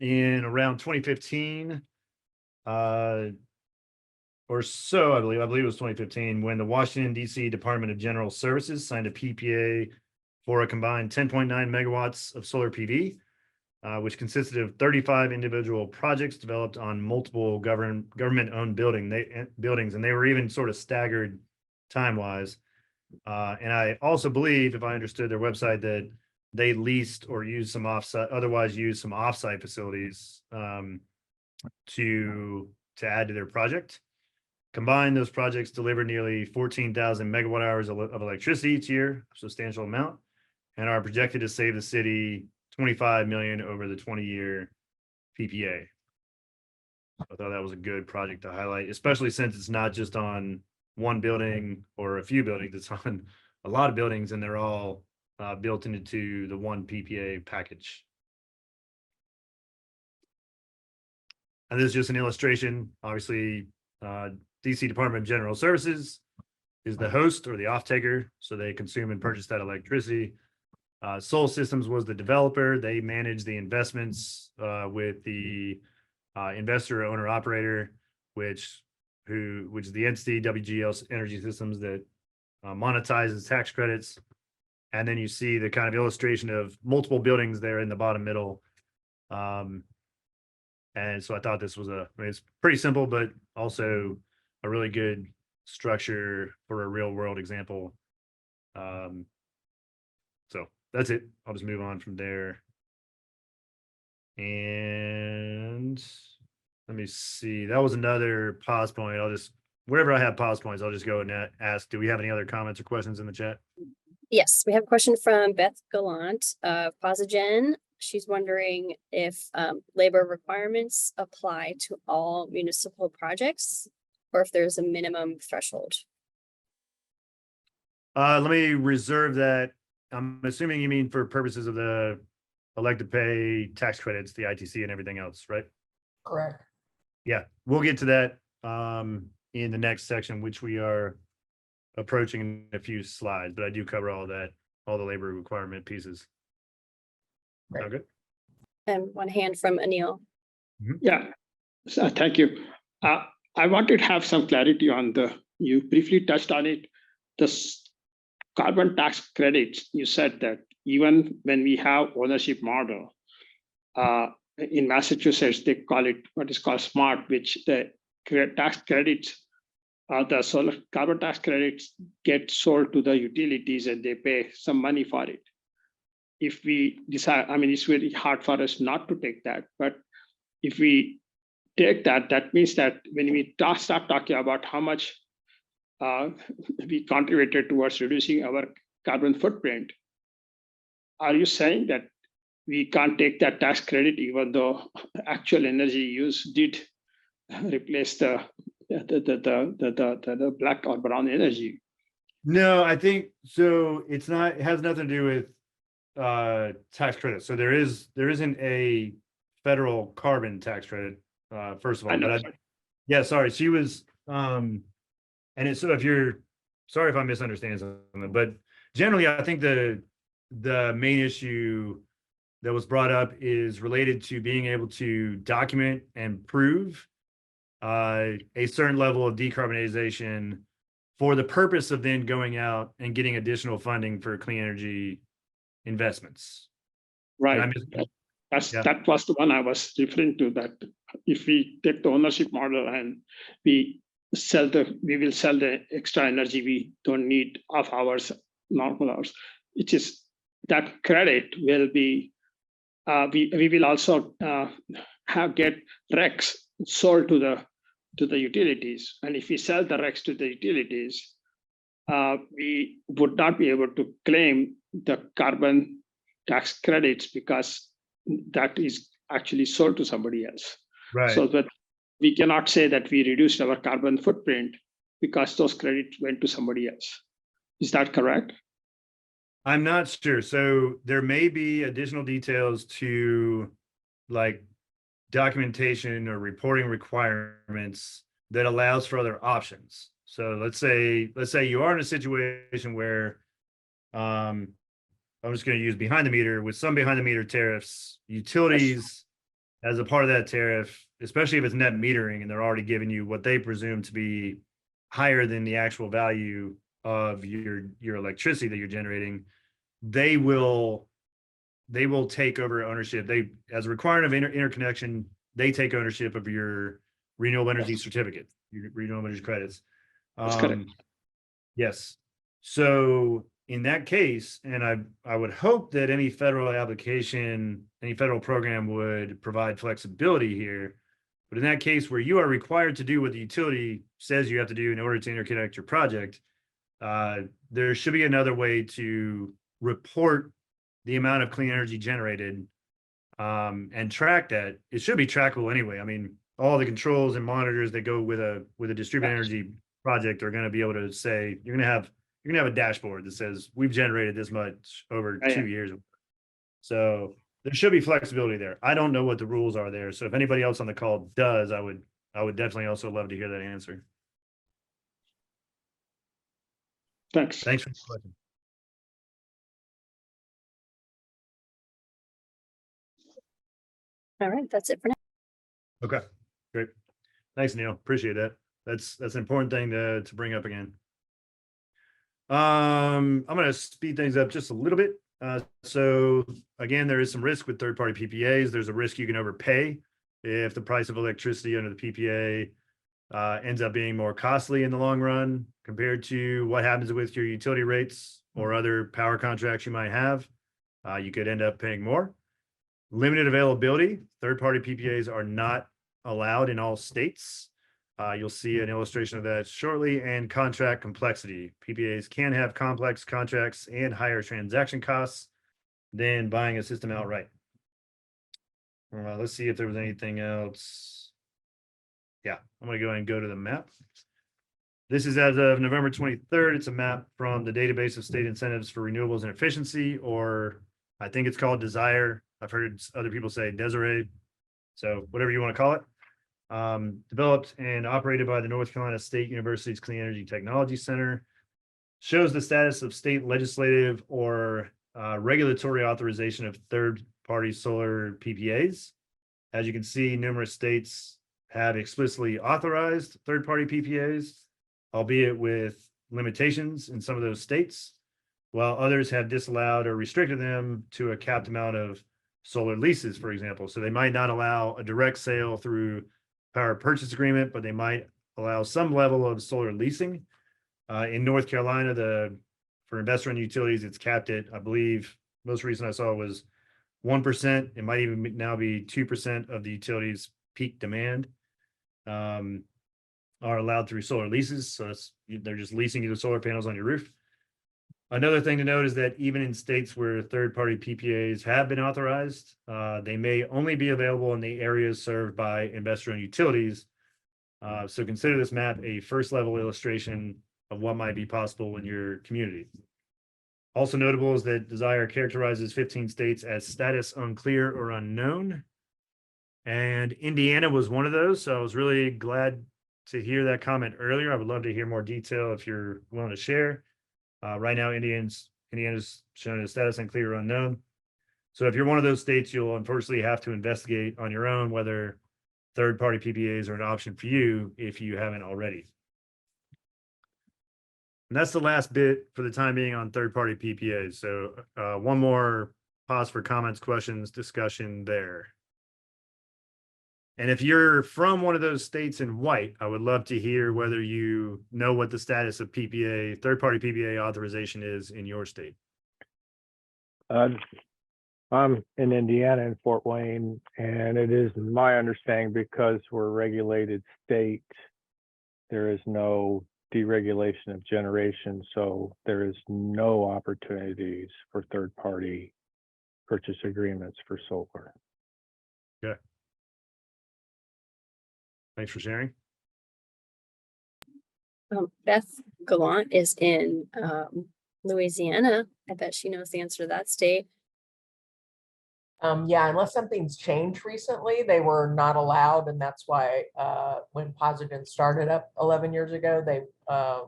in around 2015. Or so, I believe it was 2015, when the Washington, D.C. Department of General Services signed a PPA for a combined 10.9 megawatts of solar PV, which consisted of 35 individual projects developed on multiple government-owned buildings, and they were even sort of staggered time-wise. And I also believe, if I understood their website, that they leased or used some offsite facilities to add to their project. Combined, those projects delivered nearly 14,000 megawatt hours of electricity each year, a substantial amount, and are projected to save the city $25 million over the 20-year PPA. I thought that was a good project to highlight, especially since it's not just on one building or a few buildings, it's on a lot of buildings, and they're all built into the one PPA package. And this is just an illustration. Obviously, DC Department of General Services is the host or the off-taker, so they consume and purchase that electricity. Sol Systems was the developer. They manage the investments with the investor, owner, operator, which is the entity, WGL Energy Systems, that monetizes tax credits. And then you see the kind of illustration of multiple buildings there in the bottom middle. And so I thought this was it's pretty simple, but also a really good structure for a real world example. So that's it. I'll just move on from there. And let me see. That was another pause point. Wherever I have pause points, I'll just go and ask, do we have any other comments or questions in the chat? Yes, we have a question from Beth Gallant of Posigen. She's wondering if labor requirements apply to all municipal projects, or if there's a minimum threshold. Let me reserve that. I'm assuming you mean for purposes of the elected pay tax credits, the ITC and everything else, right? Correct. Yeah, we'll get to that in the next section, which we are approaching in a few slides, but I do cover all that, all the labor requirement pieces. Sound good? And one hand from Anil. Yeah, so thank you. I wanted to have some clarity on you briefly touched on it, the carbon tax credits. You said that even when we have ownership model, in Massachusetts, they call it what is called SMART, which the tax credits, the solar carbon tax credits get sold to the utilities and they pay some money for it. If we decide, it's very hard for us not to take that, but if we take that, that means that when we start talking about how much we contributed towards reducing our carbon footprint, are you saying that we can't take that tax credit even though actual energy use did replace the black or brown energy? No, I think so. It has nothing to do with tax credits. So there isn't a federal carbon tax credit, first of all. Yeah, sorry. She was and it's, so if you're sorry if I'm misunderstanding something, but generally, I think the main issue that was brought up is related to being able to document and prove a certain level of decarbonization for the purpose of then going out and getting additional funding for clean energy investments. Right. Yeah. That was the one I was referring to, that if we take the ownership model and we will sell the extra energy we don't need of ours, normal hours, which is that credit will be, we will also get RECs sold to the utilities. And if we sell the RECs to the utilities, we would not be able to claim the carbon tax credits because that is actually sold to somebody else. Right. So that we cannot say that we reduced our carbon footprint because those credits went to somebody else. Is that correct? I'm not sure. So there may be additional details to like documentation or reporting requirements that allows for other options. So let's say you are in a situation where I'm just going to use behind the meter. With some behind the meter tariffs, utilities as a part of that tariff, especially if it's net metering and they're already giving you what they presume to be higher than the actual value of your electricity that you're generating, they will take over ownership. They, as a requirement of interconnection, they take ownership of your renewable energy certificate, your renewable energy credits. That's correct. Yes. So in that case, and I would hope that any federal application, any federal program would provide flexibility here. But in that case where you are required to do what the utility says you have to do in order to interconnect your project, there should be another way to report the amount of clean energy generated and track that. It should be trackable anyway. I mean, all the controls and monitors that go with a distributed energy project are going to be able to say you're going to have a dashboard that says we've generated this much over 2 years. So there should be flexibility there. I don't know what the rules are there. So if anybody else on the call does, I would definitely also love to hear that answer. Thanks. Thanks for the question. All right, that's it for now. Okay, great. Thanks, Neil. Appreciate that. That's an important thing to bring up again. I'm going to speed things up just a little bit. So again, there is some risk with third-party PPAs. There's a risk you can overpay if the price of electricity under the PPA ends up being more costly in the long run compared to what happens with your utility rates or other power contracts you might have. You could end up paying more. Limited availability. Third-party PPAs are not allowed in all states. You'll see an illustration of that shortly. And contract complexity. PPAs can have complex contracts and higher transaction costs than buying a system outright. Let's see if there was anything else. Yeah, I'm going to go ahead and go to the map. This is as of November 23rd. It's a map from the database of state incentives for renewables and efficiency, or I think it's called Desire. I've heard other people say Desiree. So whatever you want to call it. Developed and operated by the North Carolina State University's Clean Energy Technology Center, shows the status of state legislative or regulatory authorization of third-party solar PPAs. As you can see, numerous states have explicitly authorized third-party PPAs, albeit with limitations in some of those states, while others have disallowed or restricted them to a capped amount of solar leases, for example. So they might not allow a direct sale through power purchase agreement, but they might allow some level of solar leasing. In North Carolina, for investor-owned utilities, it's capped at, I believe, most recent I saw was 1%. It might even now be 2% of the utility's peak demand are allowed through solar leases. So they're just leasing you the solar panels on your roof. Another thing to note is that even in states where third-party PPAs have been authorized, they may only be available in the areas served by investor-owned utilities. So consider this map a first-level illustration of what might be possible in your community. Also notable is that Desire characterizes 15 states as status unclear or unknown. And Indiana was one of those. So I was really glad to hear that comment earlier. I would love to hear more detail if you're willing to share. Right now, Indiana's shown as status unclear or unknown. So if you're one of those states, you'll unfortunately have to investigate on your own whether third-party PPAs are an option for you if you haven't already. And that's the last bit for the time being on third-party PPAs. So one more pause for comments, questions, discussion there. And if you're from one of those states in white, I would love to hear whether you know what the status of PPA, third-party PPA authorization is in your state. I'm in Indiana in Fort Wayne, and it is my understanding because we're a regulated state, there is no deregulation of generation, so there is no opportunities for third-party purchase agreements for solar. Okay. Thanks for sharing. Beth Gallant is in Louisiana. I bet she knows the answer to that state. Yeah, unless something's changed recently, they were not allowed, and that's why when Posigen started up 11 years ago, they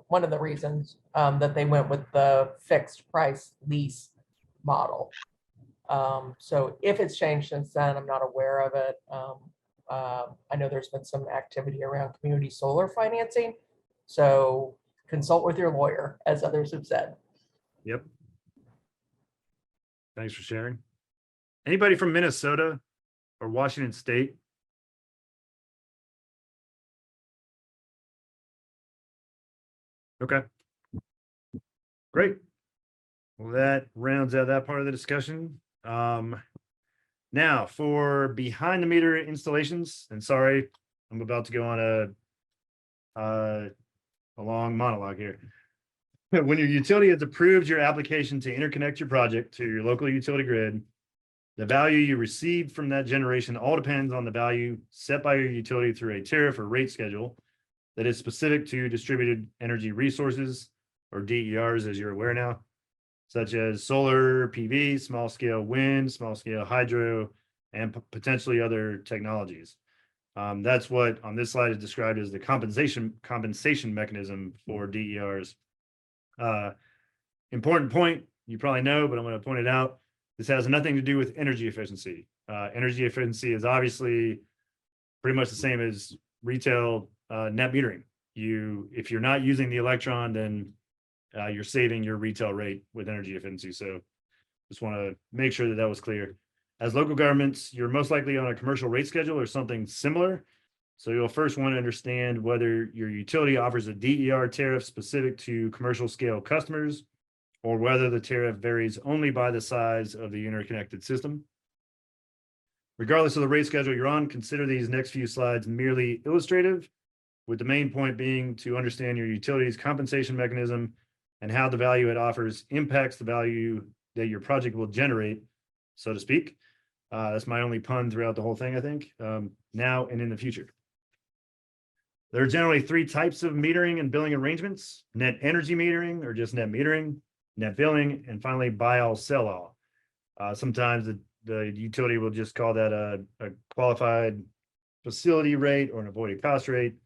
one of the reasons that they went with the fixed price lease model. So if it's changed since then, I'm not aware of it. I know there's been some activity around community solar financing, so consult with your lawyer, as others have said. Yep. Thanks for sharing. Anybody from Minnesota or Washington State? Okay. Great. Well, that rounds out that part of the discussion. Now for behind the meter installations, and sorry, I'm about to go on a long monologue here. When your utility has approved your application to interconnect your project to your local utility grid, the value you receive from that generation all depends on the value set by your utility through a tariff or rate schedule that is specific to distributed energy resources, or DERs, as you're aware now, such as solar, PV, small scale wind, small scale hydro, and potentially other technologies. That's what on this slide is described as the compensation mechanism for DERs. Important point, you probably know, but I'm going to point it out. This has nothing to do with energy efficiency. Energy efficiency is obviously pretty much the same as retail net metering. If you're not using the electron, then you're saving your retail rate with energy efficiency. So just want to make sure that that was clear. As local governments, you're most likely on a commercial rate schedule or something similar. So you'll first want to understand whether your utility offers a DER tariff specific to commercial scale customers, or whether the tariff varies only by the size of the interconnected system. Regardless of the rate schedule you're on, consider these next few slides merely illustrative, with the main point being to understand your utility's compensation mechanism and how the value it offers impacts the value that your project will generate, so to speak. That's my only pun throughout the whole thing, I think, now and in the future. There are generally three types of metering and billing arrangements: net energy metering, or just net metering, net billing, and finally buy all, sell all. Sometimes the utility will just call that a qualified facility rate or an avoided cost rate.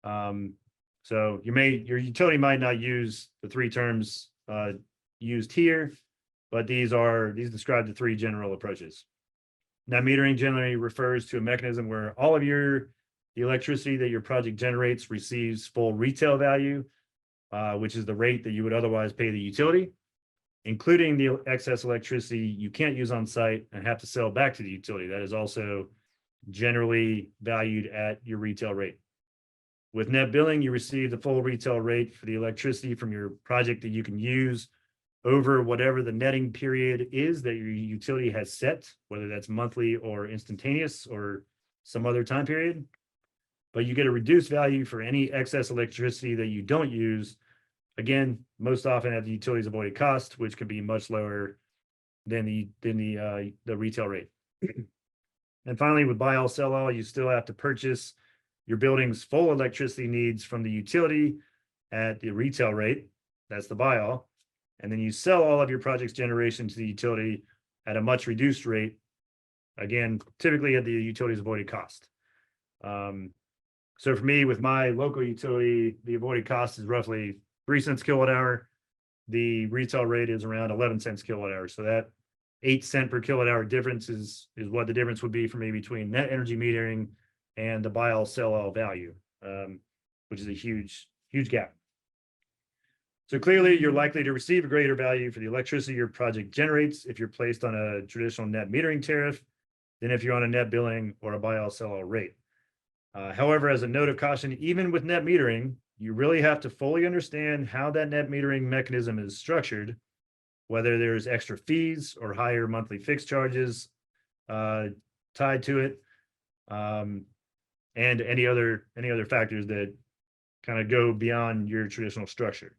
So your utility might not use the three terms used here, but these describe the three general approaches. Net metering generally refers to a mechanism where all of the electricity that your project generates receives full retail value, which is the rate that you would otherwise pay the utility, including the excess electricity you can't use on site and have to sell back to the utility. That is also generally valued at your retail rate. With net billing, you receive the full retail rate for the electricity from your project that you can use over whatever the netting period is that your utility has set, whether that's monthly or instantaneous or some other time period. But you get a reduced value for any excess electricity that you don't use, again, most often at the utility's avoided cost, which can be much lower than the retail rate. And finally, with buy all, sell all, you still have to purchase your building's full electricity needs from the utility at the retail rate. That's the buy all. And then you sell all of your project's generation to the utility at a much reduced rate, again, typically at the utility's avoided cost. So for me, with my local utility, the avoided cost is roughly 3 cents kilowatt hour. The retail rate is around 11 cents kilowatt hour. So that 8 cent per kilowatt hour difference is what the difference would be for me between net energy metering and the buy all sell all value, which is a huge gap. So clearly, you're likely to receive a greater value for the electricity your project generates if you're placed on a traditional net metering tariff than if you're on a net billing or a buy all sell all rate. However, as a note of caution, even with net metering, you really have to fully understand how that net metering mechanism is structured, whether there's extra fees or higher monthly fixed charges tied to it, and any other factors that kind of go beyond your traditional structure.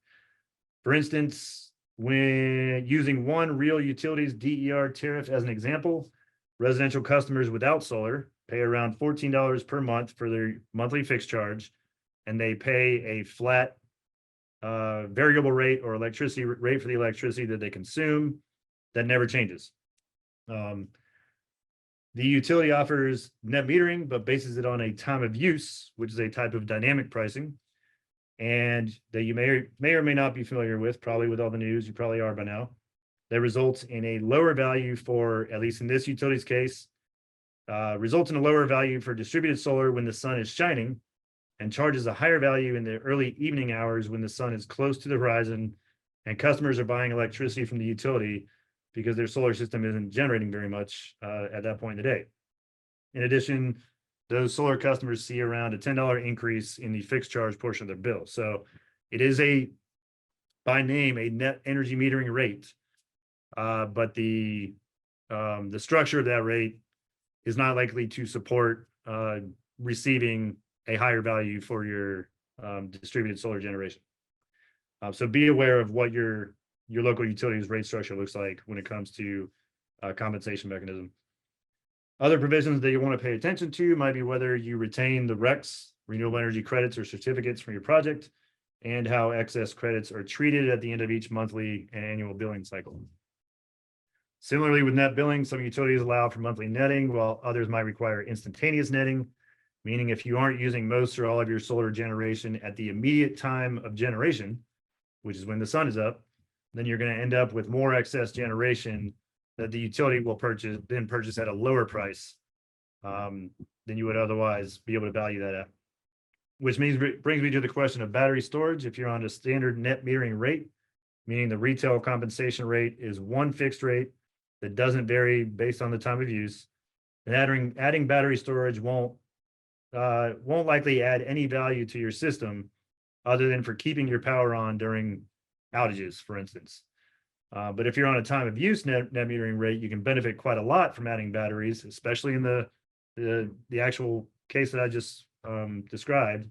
For instance, when using one real utilities DER tariff as an example, residential customers without solar pay around $14 per month for their monthly fixed charge, and they pay a flat variable rate or electricity rate for the electricity that they consume that never changes. The utility offers net metering, but bases it on a time of use, which is a type of dynamic pricing, and that you may or may not be familiar with, probably with all the news, you probably are by now, that results in a lower value for, at least in this utility's case, results in a lower value for distributed solar when the sun is shining, and charges a higher value in the early evening hours when the sun is close to the horizon and customers are buying electricity from the utility because their solar system isn't generating very much at that point in the day. In addition, those solar customers see around a $10 increase in the fixed charge portion of their bill. So it is by name, a net energy metering rate, but the structure of that rate is not likely to support receiving a higher value for your distributed solar generation. So be aware of what your local utility's rate structure looks like when it comes to compensation mechanism. Other provisions that you want to pay attention to might be whether you retain the RECs, renewable energy credits or certificates from your project, and how excess credits are treated at the end of each monthly and annual billing cycle. Similarly, with net billing, some utilities allow for monthly netting, while others might require instantaneous netting, meaning if you aren't using most or all of your solar generation at the immediate time of generation, which is when the sun is up, then you're going to end up with more excess generation that the utility will purchase at a lower price than you would otherwise be able to value that at. Which brings me to the question of battery storage. If you're on a standard net metering rate, meaning the retail compensation rate is one fixed rate that doesn't vary based on the time of use, then adding battery storage won't likely add any value to your system other than for keeping your power on during outages, for instance. But if you're on a time of use net metering rate, you can benefit quite a lot from adding batteries, especially in the actual case that I just described.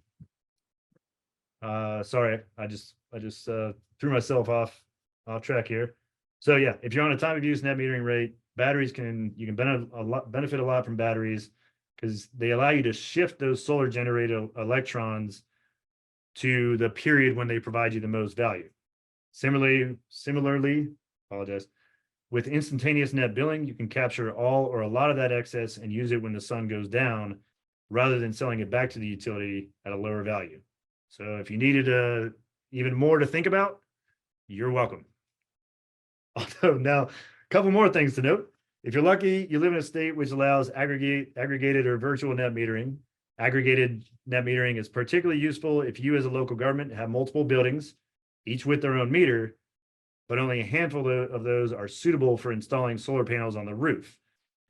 Sorry, I just threw myself off track here. So yeah, if you're on a time of use net metering rate, batteries you can benefit a lot from batteries because they allow you to shift those solar generated electrons to the period when they provide you the most value. Similarly, with instantaneous net billing, you can capture all or a lot of that excess and use it when the sun goes down, rather than selling it back to the utility at a lower value. So if you needed even more to think about, you're welcome. Although now, a couple more things to note. If you're lucky, you live in a state which allows aggregated or virtual net metering. Aggregated net metering is particularly useful if you as a local government have multiple buildings, each with their own meter, but only a handful of those are suitable for installing solar panels on the roof.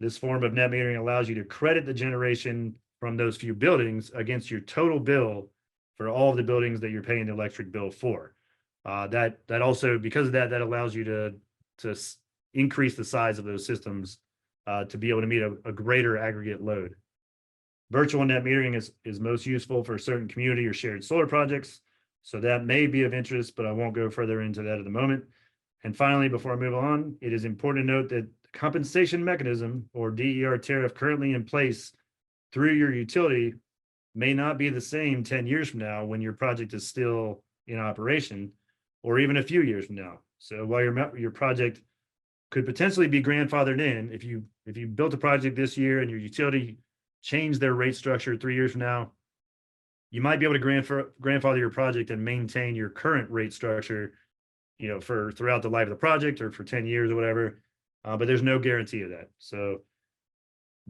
This form of net metering allows you to credit the generation from those few buildings against your total bill for all of the buildings that you're paying the electric bill for. That also, because of that allows you to increase the size of those systems to be able to meet a greater aggregate load. Virtual net metering is most useful for certain community or shared solar projects. So that may be of interest, but I won't go further into that at the moment. And finally, before I move on, it is important to note that the compensation mechanism or DER tariff currently in place through your utility may not be the same 10 years from now when your project is still in operation, or even a few years from now. So while your project could potentially be grandfathered in, if you built a project this year and your utility changed their rate structure 3 years from now, you might be able to grandfather your project and maintain your current rate structure, for throughout the life of the project or for 10 years or whatever. But there's no guarantee of that. So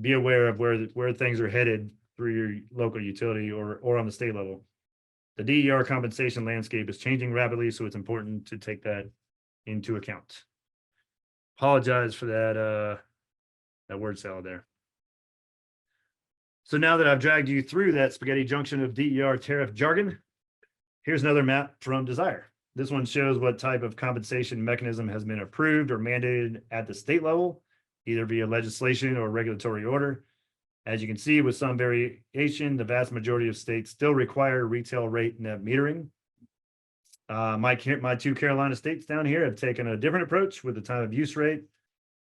be aware of where things are headed through your local utility or on the state level. The DER compensation landscape is changing rapidly, so it's important to take that into account. Apologize for that word salad there. So now that I've dragged you through that spaghetti junction of DER tariff jargon, here's another map from Desire. This one shows what type of compensation mechanism has been approved or mandated at the state level, either via legislation or regulatory order. As you can see, with some variation, the vast majority of states still require retail rate net metering. My two Carolina states down here have taken a different approach with the time of use rate,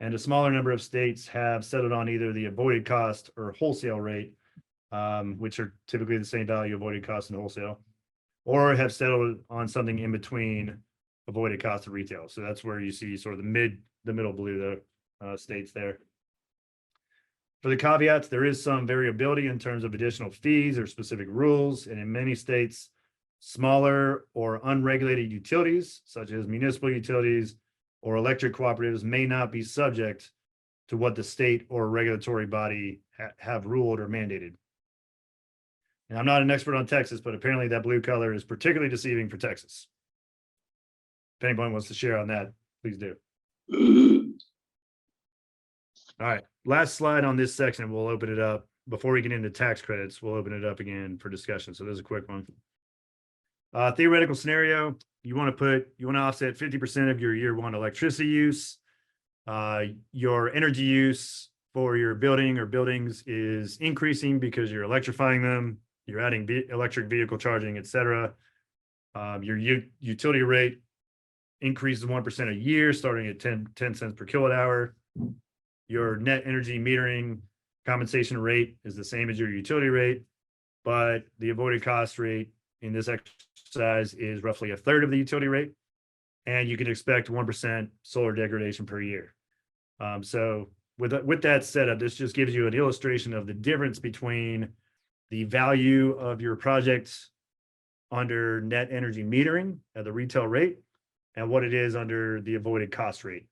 and a smaller number of states have settled on either the avoided cost or wholesale rate, which are typically the same value, avoided cost and wholesale, or have settled on something in between avoided cost and retail. So that's where you see sort of the middle blue states there. For the caveats, there is some variability in terms of additional fees or specific rules, and in many states, smaller or unregulated utilities, such as municipal utilities or electric cooperatives, may not be subject to what the state or regulatory body have ruled or mandated. And I'm not an expert on Texas, but apparently that blue color is particularly deceiving for Texas. If anyone wants to share on that, please do. All right, last slide on this section, we'll open it up. Before we get into tax credits, we'll open it up again for discussion. So there's a quick one. Theoretical scenario, you want to offset 50% of your year one electricity use. Your energy use for your building or buildings is increasing because you're electrifying them, you're adding electric vehicle charging, etc. Your utility rate increases 1% a year, starting at 10 cents per kilowatt hour. Your net energy metering compensation rate is the same as your utility rate, but the avoided cost rate in this exercise is roughly a third of the utility rate, and you can expect 1% solar degradation per year. So with that setup, this just gives you an illustration of the difference between the value of your project under net energy metering at the retail rate and what it is under the avoided cost rate.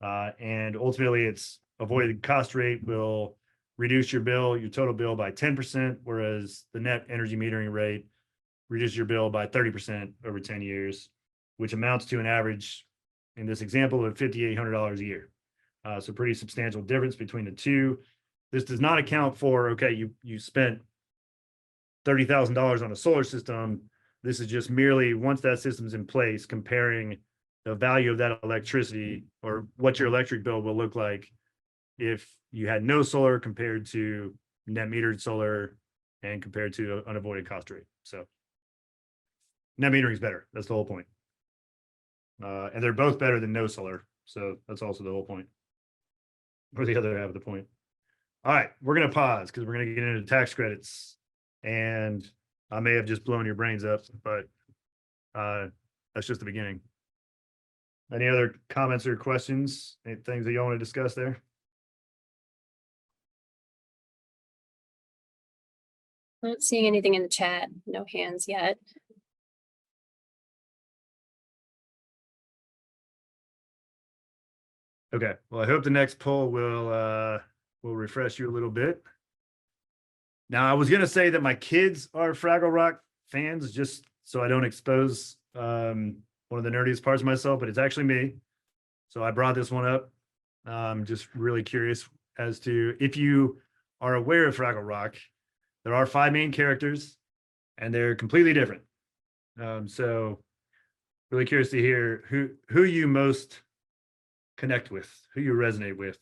And ultimately, its avoided cost rate will reduce your total bill by 10%, whereas the net energy metering rate reduces your bill by 30% over 10 years, which amounts to an average, in this example, of $5,800 a year. So pretty substantial difference between the two. This does not account for, okay, you spent $30,000 on a solar system. This is just merely, once that system's in place, comparing the value of that electricity or what your electric bill will look like if you had no solar compared to net metered solar and compared to an avoided cost rate. So net metering is better. That's the whole point. And they're both better than no solar. So that's also the whole point, or the other half of the point. All right, we're going to pause because we're going to get into tax credits. And I may have just blown your brains up, but that's just the beginning. Any other comments or questions? Any things that you want to discuss there? Not seeing anything in the chat. No hands yet. Okay. Well, I hope the next poll will refresh you a little bit. Now, I was going to say that my kids are Fraggle Rock fans, just so I don't expose one of the nerdiest parts of myself, but it's actually me. So I brought this one up. I'm just really curious as to if you are aware of Fraggle Rock. There are 5 main characters, and they're completely different. So really curious to hear who you most connect with, who you resonate with.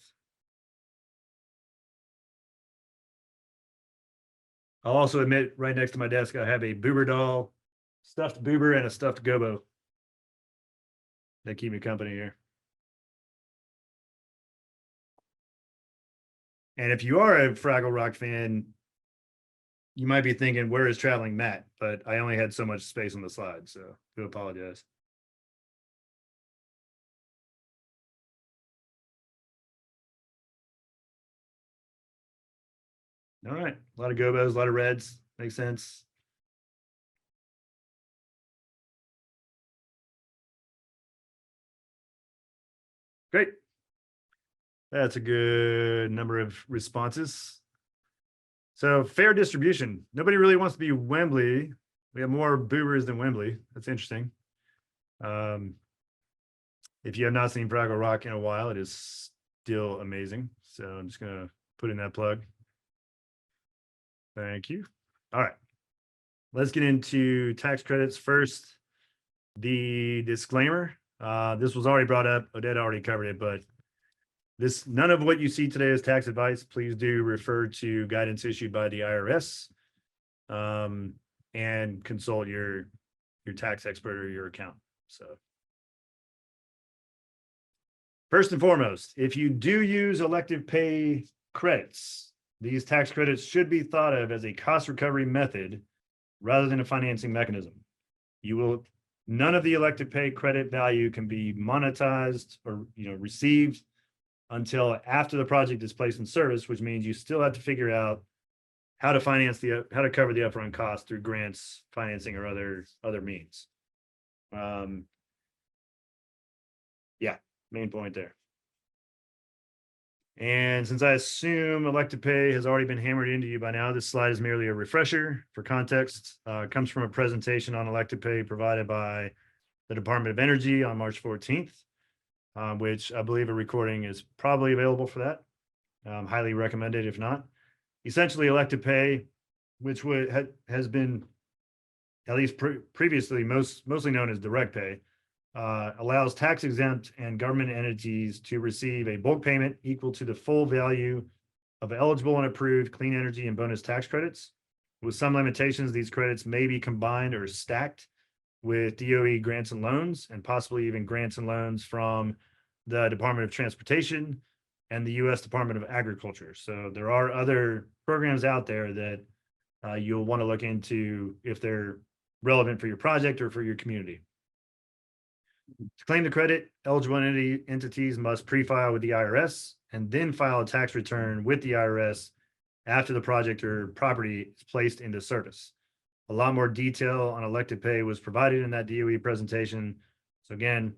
I'll also admit, right next to my desk, I have a Boober doll, stuffed Boober, and a stuffed Gobo. They keep me company here. And if you are a Fraggle Rock fan, you might be thinking, where is Traveling Matt? But I only had so much space on the slide, so do apologize. All right, a lot of Gobos, a lot of reds, makes sense. Great. That's a good number of responses. So fair distribution. Nobody really wants to be Wembley. We have more boomers than Wembley. That's interesting. If you have not seen Fraggle Rock in a while, it is still amazing. So I'm just gonna put in that plug. Thank you. All right. Let's get into tax credits first. The disclaimer. This was already brought up. Odette already covered it, but none of what you see today is tax advice. Please do refer to guidance issued by the IRS, and consult your tax expert or your accountant. So first and foremost, if you do use elective pay credits, these tax credits should be thought of as a cost recovery method rather than a financing mechanism. None of the elective pay credit value can be monetized or received until after the project is placed in service, which means you still have to figure out how to cover the upfront cost through grants, financing, or other means. Yeah, main point there. And since I assume elective pay has already been hammered into you by now, this slide is merely a refresher. For context, it comes from a presentation on elective pay provided by the Department of Energy on March 14th, which I believe a recording is probably available for that. Highly recommended if not. Essentially, elective pay, which has been, at least previously, mostly known as direct pay, allows tax exempt and government entities to receive a bulk payment equal to the full value of eligible and approved clean energy and bonus tax credits. With some limitations, these credits may be combined or stacked with DOE grants and loans, and possibly even grants and loans from the Department of Transportation and the U.S. Department of Agriculture. So there are other programs out there that you'll want to look into if they're relevant for your project or for your community. To claim the credit, eligible entities must pre-file with the IRS and then file a tax return with the IRS after the project or property is placed into service. A lot more detail on elective pay was provided in that DOE presentation. So again,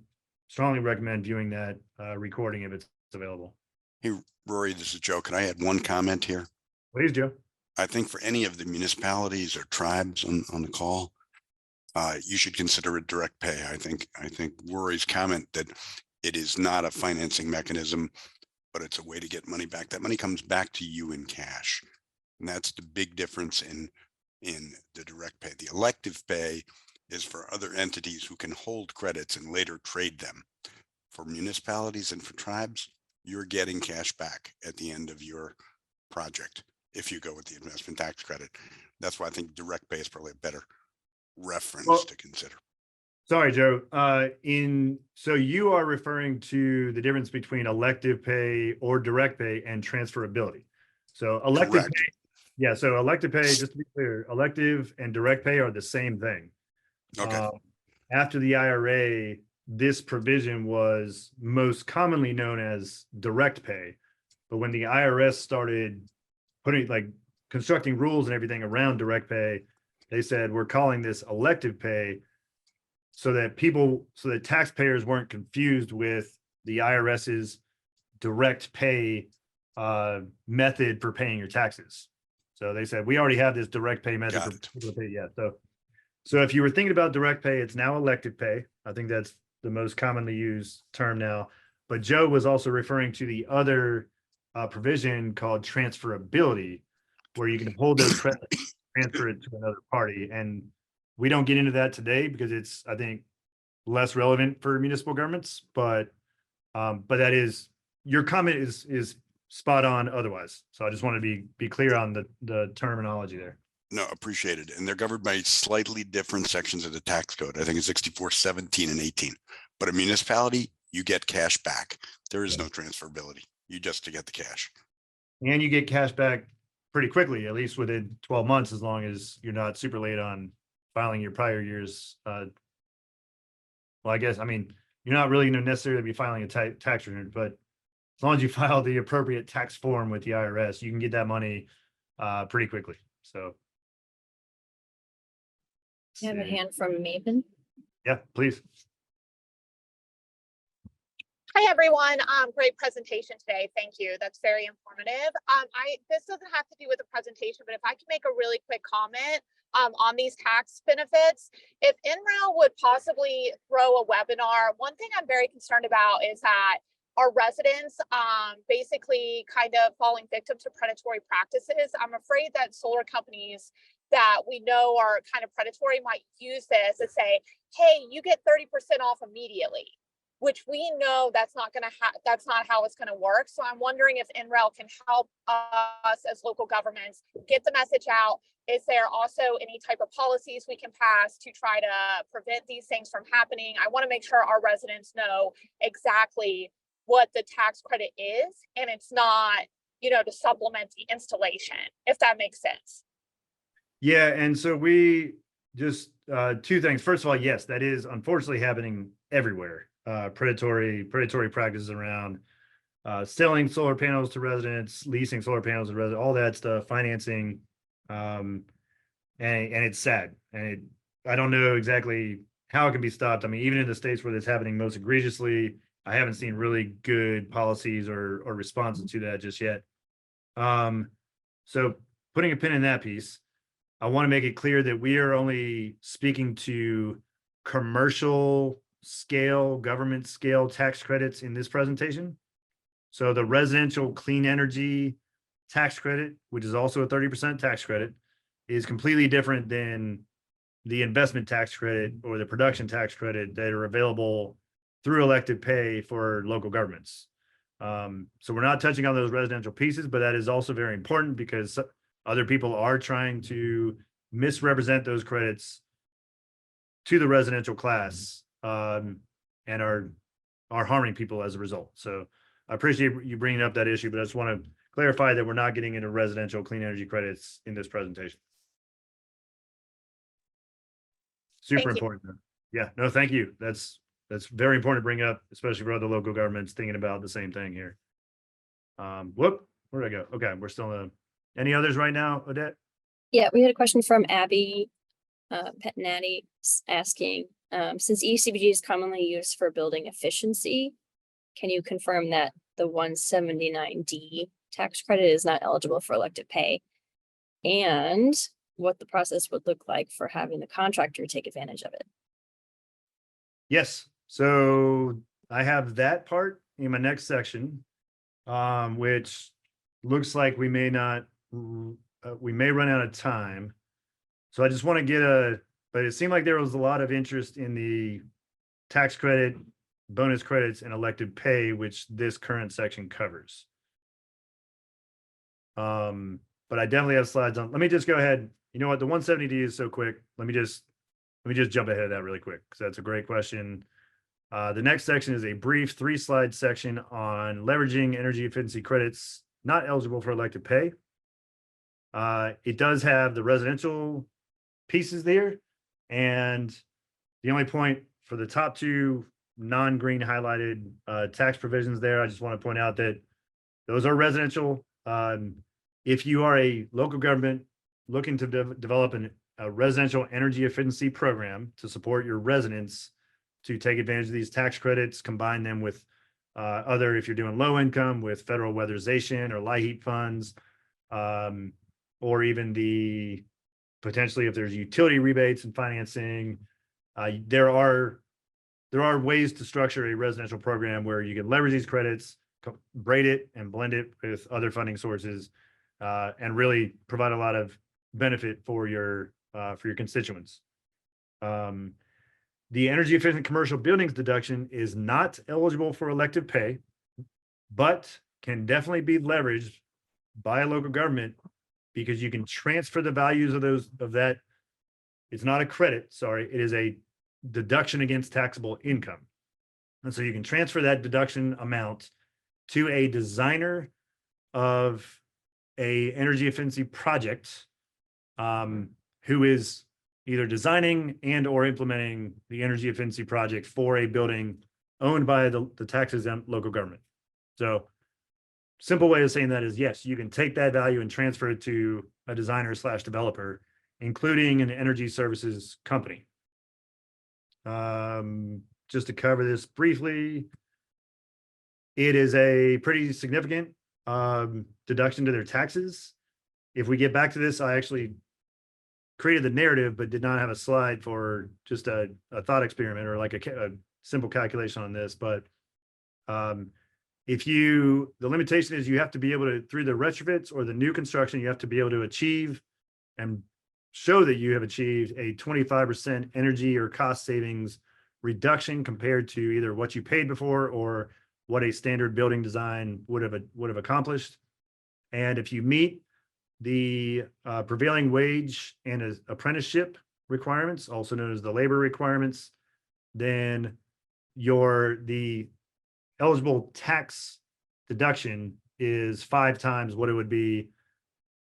strongly recommend viewing that recording if it's available. Hey, Rory, this is Joe. Can I add one comment here? Please, Joe. I think for any of the municipalities or tribes on the call, you should consider it direct pay. I think Rory's comment that it is not a financing mechanism, but it's a way to get money back. That money comes back to you in cash. And that's the big difference in the direct pay. The elective pay is for other entities who can hold credits and later trade them. For municipalities and for tribes, you're getting cash back at the end of your project if you go with the investment tax credit. That's why I think direct pay is probably a better reference to consider. Sorry, Joe. So you are referring to the difference between elective pay or direct pay and transferability. So elective pay, yeah. So elective pay, just to be clear, elective and direct pay are the same thing. Okay. After the IRA, this provision was most commonly known as direct pay, but when the IRS started constructing rules and everything around direct pay, they said, we're calling this elective pay so that taxpayers weren't confused with the IRS's direct pay method for paying your taxes. So they said, we already have this direct pay method for pay. Yeah. So if you were thinking about direct pay, it's now elective pay. I think that's the most commonly used term now. But Joe was also referring to the other provision called transferability, where you can hold those credits, transfer it to another party. And we don't get into that today because it's, I think, less relevant for municipal governments. But that is, your comment is spot on otherwise. So I just want to be clear on the terminology there. No, appreciated. And they're governed by slightly different sections of the tax code. I think it's 64, 17, and 18. But a municipality, you get cash back. There is no transferability. You just to get the cash. And you get cash back pretty quickly, at least within 12 months, as long as you're not super late on filing your prior year's. Well, I guess, I mean, you're not really going to necessarily be filing a tax return, but as long as you file the appropriate tax form with the IRS, you can get that money pretty quickly. So. You have a hand from Maven. Yeah, please. Hi, everyone. Great presentation today. Thank you. That's very informative. This doesn't have to do with the presentation, but if I can make a really quick comment on these tax benefits, if NREL would possibly throw a webinar, one thing I'm very concerned about is that our residents basically kind of falling victim to predatory practices. I'm afraid that solar companies that we know are kind of predatory might use this and say, hey, you get 30% off immediately, which we know that's not going to that's not how it's going to work. So I'm wondering if NREL can help us as local governments get the message out. Is there also any type of policies we can pass to try to prevent these things from happening? I want to make sure our residents know exactly what the tax credit is, and it's not, you know, to supplement the installation, if that makes sense. Yeah, and so we just two things. First of all, yes, that is unfortunately happening everywhere. Predatory practices around selling solar panels to residents, leasing solar panels to residents, all that stuff, financing, and it's sad. And I don't know exactly how it can be stopped. I mean, even in the states where it's happening most egregiously, I haven't seen really good policies or responses to that just yet. So putting a pin in that piece, I want to make it clear that we are only speaking to commercial scale, government scale tax credits in this presentation. So the residential clean energy tax credit, which is also a 30% tax credit, is completely different than the investment tax credit or the production tax credit that are available through elected pay for local governments. So we're not touching on those residential pieces, but that is also very important because other people are trying to misrepresent those credits to the residential class and are harming people as a result. So I appreciate you bringing up that issue, but I just want to clarify that we're not getting into residential clean energy credits in this presentation. Super important. Yeah, no, thank you. That's very important to bring up, especially for other local governments thinking about the same thing here. Whoop, where'd I go? Okay, we're still in. Any others right now, Odette? Yeah, we had a question from Abby Pettinati asking, since EECBG is commonly used for building efficiency, can you confirm that the 179D tax credit is not eligible for elective pay? And what the process would look like for having the contractor take advantage of it? Yes, so I have that part in my next section, which looks like we may run out of time. So I just want to get but it seemed like there was a lot of interest in the tax credit, bonus credits, and elected pay, which this current section covers. But I definitely have slides on. Let me just go ahead. You know what? The 170D is so quick. Let me just jump ahead of that really quick because that's a great question. The next section is a brief 3-slide section on leveraging energy efficiency credits not eligible for elected pay. It does have the residential pieces there. And the only point for the top 2 non-green highlighted tax provisions there, I just want to point out that those are residential. If you are a local government looking to develop a residential energy efficiency program to support your residents to take advantage of these tax credits, combine them with if you're doing low income with federal weatherization or light heat funds, or even potentially if there's utility rebates and financing, there are ways to structure a residential program where you can leverage these credits, braid it and blend it with other funding sources, and really provide a lot of benefit for your constituents. The energy efficient commercial buildings deduction is not eligible for elective pay, but can definitely be leveraged by a local government because you can transfer the values of that. It's not a credit, sorry, it is a deduction against taxable income. And so you can transfer that deduction amount to a designer of a energy efficiency project, who is either designing and or implementing the energy efficiency project for a building owned by the tax exempt local government. So simple way of saying that is, yes, you can take that value and transfer it to a designer / developer, including an energy services company. Just to cover this briefly, it is a pretty significant deduction to their taxes. If we get back to this, I actually created the narrative, but did not have a slide for just a thought experiment or like a simple calculation on this. But the limitation is you have to be able to, through the retrofits or the new construction, you have to be able to achieve and show that you have achieved a 25% energy or cost savings reduction compared to either what you paid before or what a standard building design would have accomplished. And if you meet the prevailing wage and apprenticeship requirements, also known as the labor requirements, then the eligible tax deduction is 5 times what it would be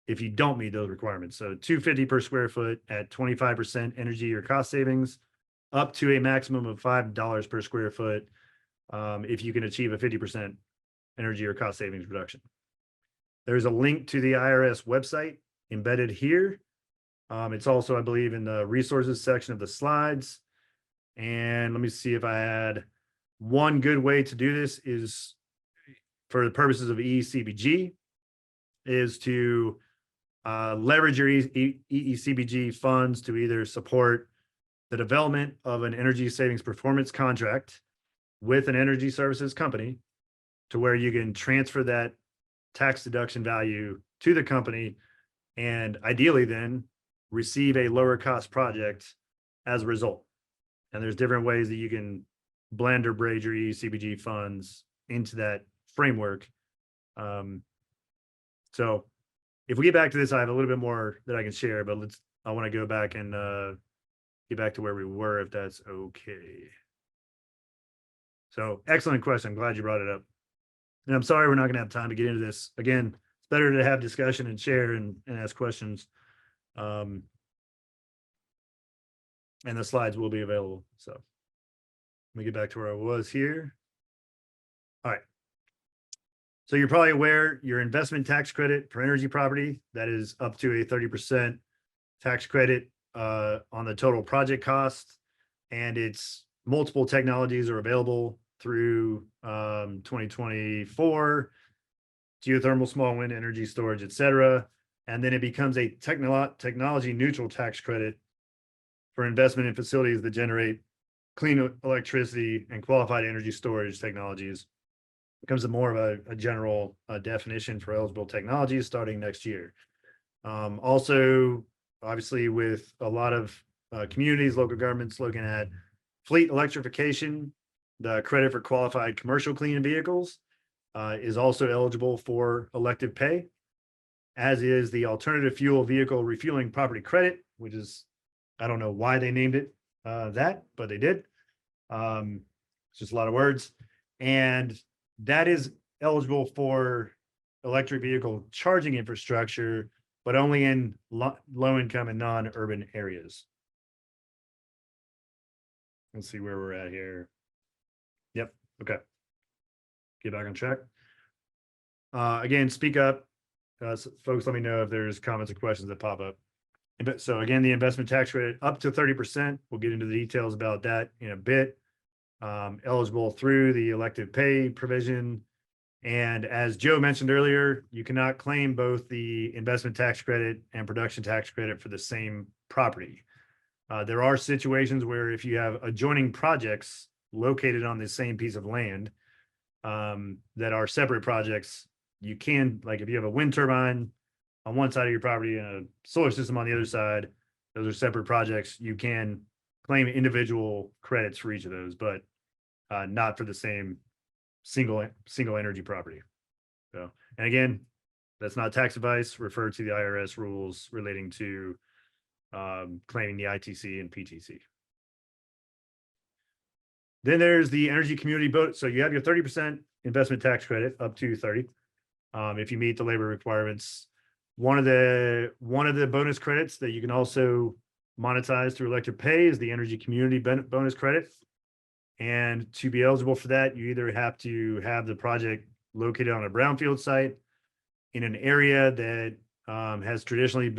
if you don't meet those requirements. So $250 per square foot at 25% energy or cost savings, up to a maximum of $5 per square foot if you can achieve a 50% energy or cost savings reduction. There's a link to the IRS website embedded here. It's also, I believe, in the resources section of the slides. And let me see if I had one good way to do this is for the purposes of EECBG is to leverage your EECBG funds to either support the development of an energy savings performance contract with an energy services company to where you can transfer that tax deduction value to the company and ideally then receive a lower cost project as a result. And there's different ways that you can blend or braid your EECBG funds into that framework. So if we get back to this, I have a little bit more that I can share, but I want to go back and get back to where we were, if that's okay. So excellent question. I'm glad you brought it up. And I'm sorry we're not going to have time to get into this. Again, it's better to have discussion and share and ask questions. And the slides will be available. So let me get back to where I was here. All right. So you're probably aware your investment tax credit for energy property, that is up to a 30% tax credit on the total project cost. And it's multiple technologies are available through 2024, geothermal, small wind, energy storage, et cetera. And then it becomes a technology neutral tax credit for investment in facilities that generate clean electricity and qualified energy storage technologies. Becomes more of a general definition for eligible technologies starting next year. Also, obviously, with a lot of communities, local governments looking at fleet electrification, the credit for qualified commercial clean vehicles is also eligible for elective pay, as is the alternative fuel vehicle refueling property credit, which is, I don't know why they named it that, but they did. It's just a lot of words. And that is eligible for electric vehicle charging infrastructure, but only in low income and non-urban areas. Let's see where we're at here. Yep. Okay. Get back on track. Again, speak up. Folks, let me know if there's comments or questions that pop up. So again, the investment tax credit up to 30%. We'll get into the details about that in a bit. Eligible through the elective pay provision. And as Joe mentioned earlier, you cannot claim both the investment tax credit and production tax credit for the same property. There are situations where if you have adjoining projects located on the same piece of land that are separate projects, you can, like if you have a wind turbine on one side of your property and a solar system on the other side, those are separate projects. You can claim individual credits for each of those, but not for the same single energy property. So, and again, that's not tax advice. Refer to the IRS rules relating to claiming the ITC and PTC. Then there's the energy community bonus. So you have your 30% investment tax credit up to 30. If you meet the labor requirements. One of the bonus credits that you can also monetize through electric pay is the energy community bonus credit. And to be eligible for that, you either have to have the project located on a brownfield site in an area that has traditionally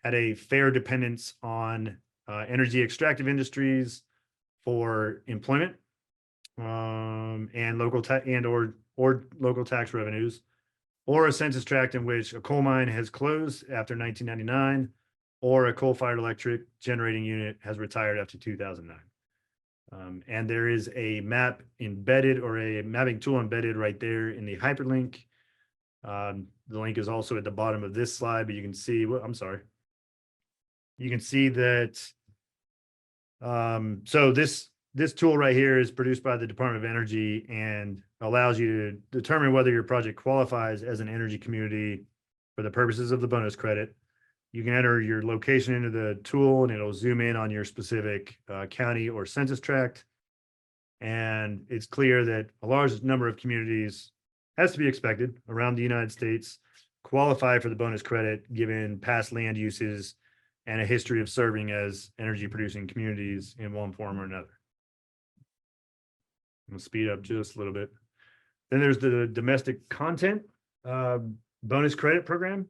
had a fair dependence on energy extractive industries for employment, and local or local tax revenues, or a census tract in which a coal mine has closed after 1999, or a coal-fired electric generating unit has retired after 2009. And there is a map embedded, or a mapping tool embedded right there in the hyperlink. The link is also at the bottom of this slide, but you can see, well, I'm sorry. You can see that. So this tool right here is produced by the Department of Energy and allows you to determine whether your project qualifies as an energy community for the purposes of the bonus credit. You can enter your location into the tool and it'll zoom in on your specific county or census tract. And it's clear that a large number of communities, has to be expected, around the United States qualify for the bonus credit given past land uses and a history of serving as energy producing communities in one form or another. I'm gonna speed up just a little bit. Then there's the domestic content bonus credit program.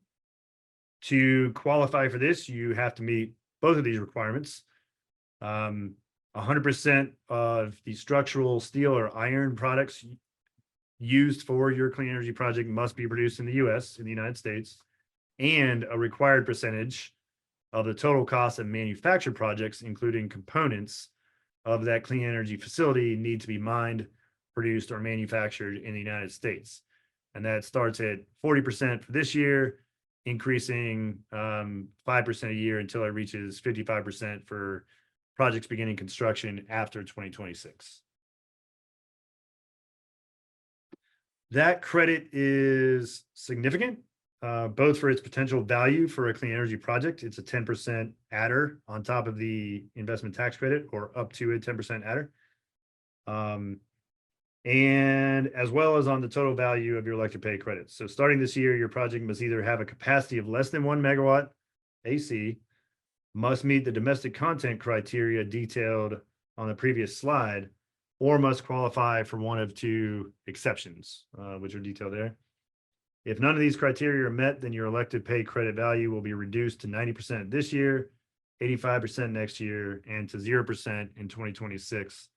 To qualify for this, you have to meet both of these requirements. 100% of the structural steel or iron products used for your clean energy project must be produced in the US, in the United States, and a required percentage of the total cost of manufactured projects, including components of that clean energy facility, need to be mined, produced, or manufactured in the United States. And that starts at 40% for this year, increasing 5% a year until it reaches 55% for projects beginning construction after 2026. That credit is significant, both for its potential value for a clean energy project. It's a 10% adder on top of the investment tax credit, or up to a 10% adder. And as well as on the total value of your electric pay credits. So starting this year, your project must either have a capacity of less than 1 megawatt AC, must meet the domestic content criteria detailed on the previous slide, or must qualify for one of two exceptions, which are detailed there. If none of these criteria are met, then your elected pay credit value will be reduced to 90% this year, 85% next year, and to 0% in 2026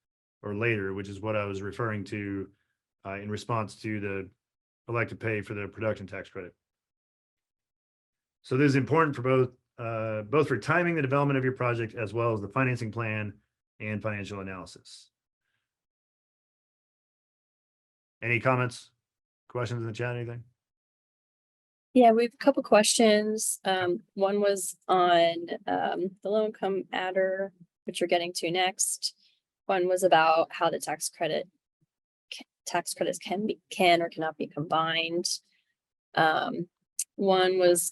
or later, which is what I was referring to in response to the elected pay for the production tax credit. So this is important for both for timing the development of your project as well as the financing plan and financial analysis. Any comments, questions in the chat, anything? Yeah, we have a couple questions. One was on the low income adder, which you're getting to next. One was about how the tax credits can or cannot be combined. One was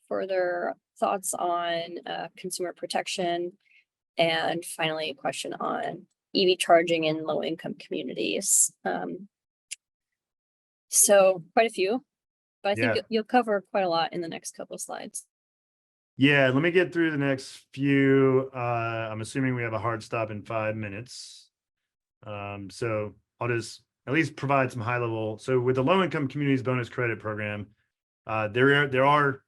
further thoughts on consumer protection, and finally a question on EV charging in low income communities. So quite a few, but I think you'll cover quite a lot in the next couple of slides. Yeah, let me get through the next few. I'm assuming we have a hard stop in 5 minutes. So I'll just at least provide some high level. So with the low income communities bonus credit program, there are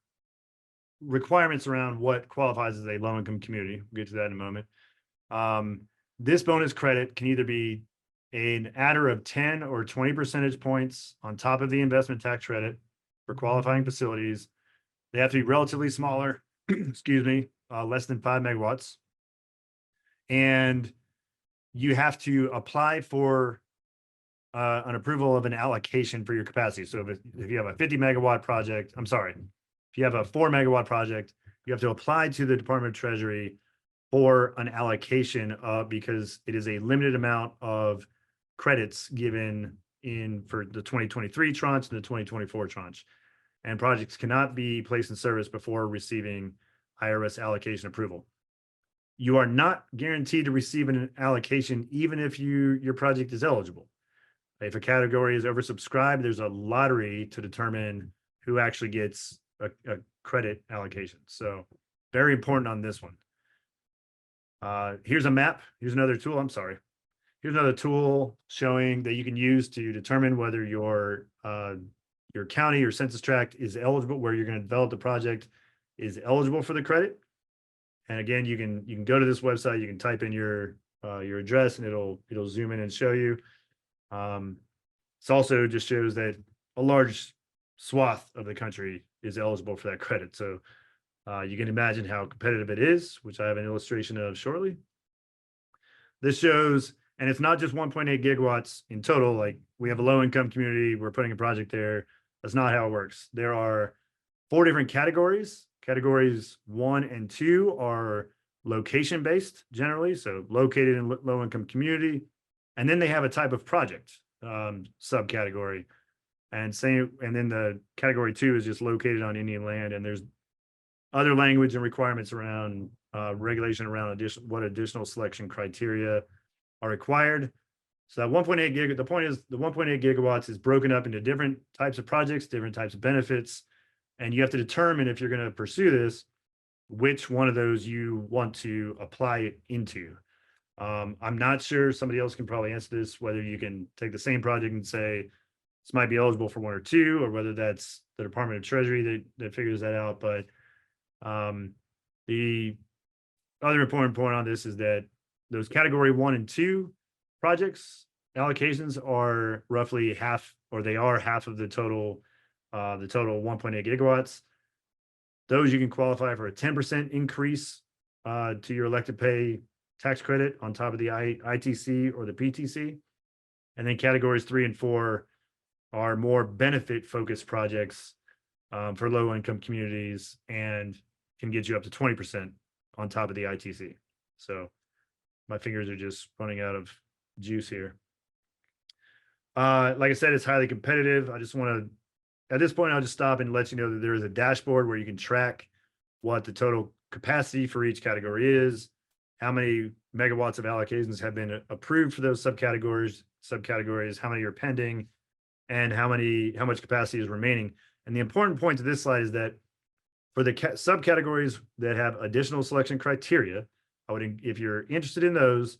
requirements around what qualifies as a low income community. We'll get to that in a moment. This bonus credit can either be an adder of 10 or 20 percentage points on top of the investment tax credit for qualifying facilities. They have to be relatively smaller, excuse me, less than 5 megawatts. And you have to apply for an approval of an allocation for your capacity. So if you have a 50 megawatt project, I'm sorry, if you have a 4 megawatt project, you have to apply to the Department of Treasury for an allocation because it is a limited amount of credits given in for the 2023 tranche and the 2024 tranche. And projects cannot be placed in service before receiving IRS allocation approval. You are not guaranteed to receive an allocation even if your project is eligible. If a category is oversubscribed, there's a lottery to determine who actually gets a credit allocation. So very important on this one. Here's a map. Here's another tool. I'm sorry. Here's another tool showing that you can use to determine whether your county or census tract is eligible, where you're going to develop the project is eligible for the credit. And again, you can go to this website, you can type in your your address, and it'll zoom in and show you. This also just shows that a large swath of the country is eligible for that credit. So you can imagine how competitive it is, which I have an illustration of shortly. This shows, and it's not just 1.8 gigawatts in total. Like, we have a low income community, we're putting a project there. That's not how it works. There are 4 different categories. Categories 1 and 2 are location based generally, so located in low income community. And then they have a type of project subcategory. And then the category 2 is just located on Indian land, and there's other language and requirements around regulation around what additional selection criteria are required. So that 1.8 gig, the point is the 1.8 gigawatts is broken up into different types of projects, different types of benefits, and you have to determine, if you're going to pursue this, which one of those you want to apply it into. I'm not sure, somebody else can probably answer this, whether you can take the same project and say this might be eligible for 1 or 2, or whether that's the Department of Treasury that figures that out. But the other important point on this is that those category 1 and 2 projects allocations are roughly half, or they are half of the total 1.8 gigawatts. Those you can qualify for a 10% increase to your elected pay tax credit on top of the ITC or the PTC. And then categories 3 and 4 are more benefit focused projects for low income communities, and can get you up to 20% on top of the ITC. So my fingers are just running out of juice here. Like I said, it's highly competitive. I just want to, at this point, I'll just stop and let you know that there is a dashboard where you can track what the total capacity for each category is, how many megawatts of allocations have been approved for those subcategories, how many are pending, and how much capacity is remaining. And the important point to this slide is that for the subcategories that have additional selection criteria, if you're interested in those,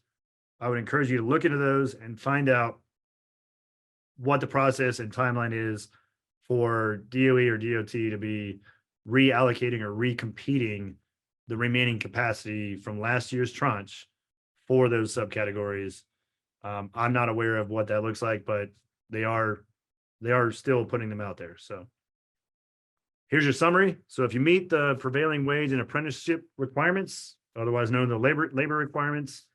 I would encourage you to look into those and find out what the process and timeline is for DOE or DOT to be reallocating or recompeting the remaining capacity from last year's tranche for those subcategories. I'm not aware of what that looks like, but they are still putting them out there. So here's your summary. So if you meet the prevailing wage and apprenticeship requirements, otherwise known as the labor requirements,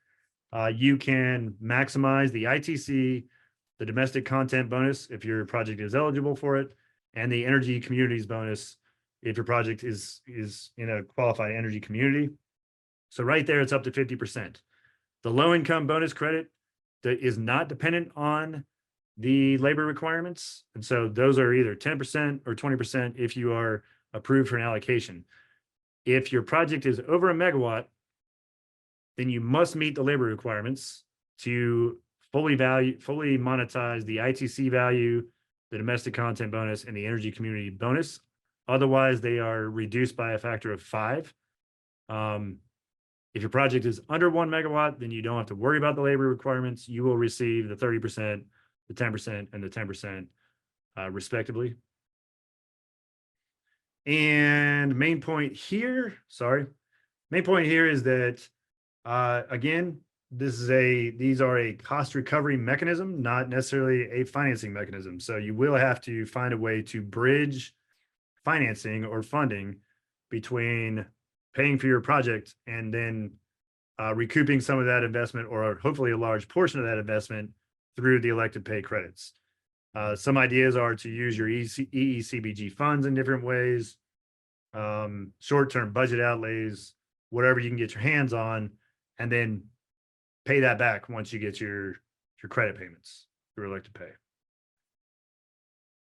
you can maximize the ITC, the domestic content bonus if your project is eligible for it, and the energy communities bonus if your project is in a qualified energy community. So right there, it's up to 50%. The low income bonus credit that is not dependent on the labor requirements. And so those are either 10% or 20% if you are approved for an allocation. If your project is over a megawatt, then you must meet the labor requirements to fully monetize the ITC value, the domestic content bonus, and the energy community bonus. Otherwise, they are reduced by a factor of 5. If your project is under 1 megawatt, then you don't have to worry about the labor requirements. You will receive the 30%, the 10%, and the 10% respectively. And main point here is that, again, these are a cost recovery mechanism, not necessarily a financing mechanism. So you will have to find a way to bridge financing or funding between paying for your project and then recouping some of that investment, or hopefully a large portion of that investment, through the elected pay credits. Some ideas are to use your EECBG funds in different ways, short-term budget outlays, whatever you can get your hands on, and then pay that back once you get your credit payments through elected pay.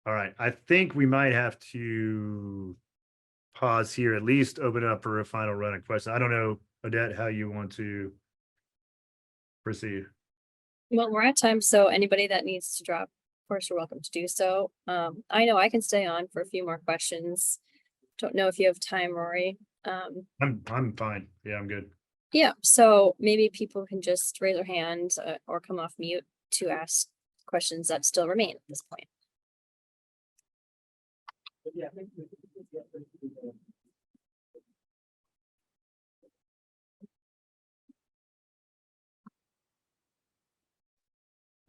All right, I think we might have to pause here, at least open up for a final run of questions. I don't know, Odette, how you want to proceed. Well, we're at time, so anybody that needs to drop, of course, you're welcome to do so. I know I can stay on for a few more questions. Don't know if you have time, Rory. I'm fine. Yeah, I'm good. Yeah, so maybe people can just raise their hand or come off mute to ask questions that still remain at this point.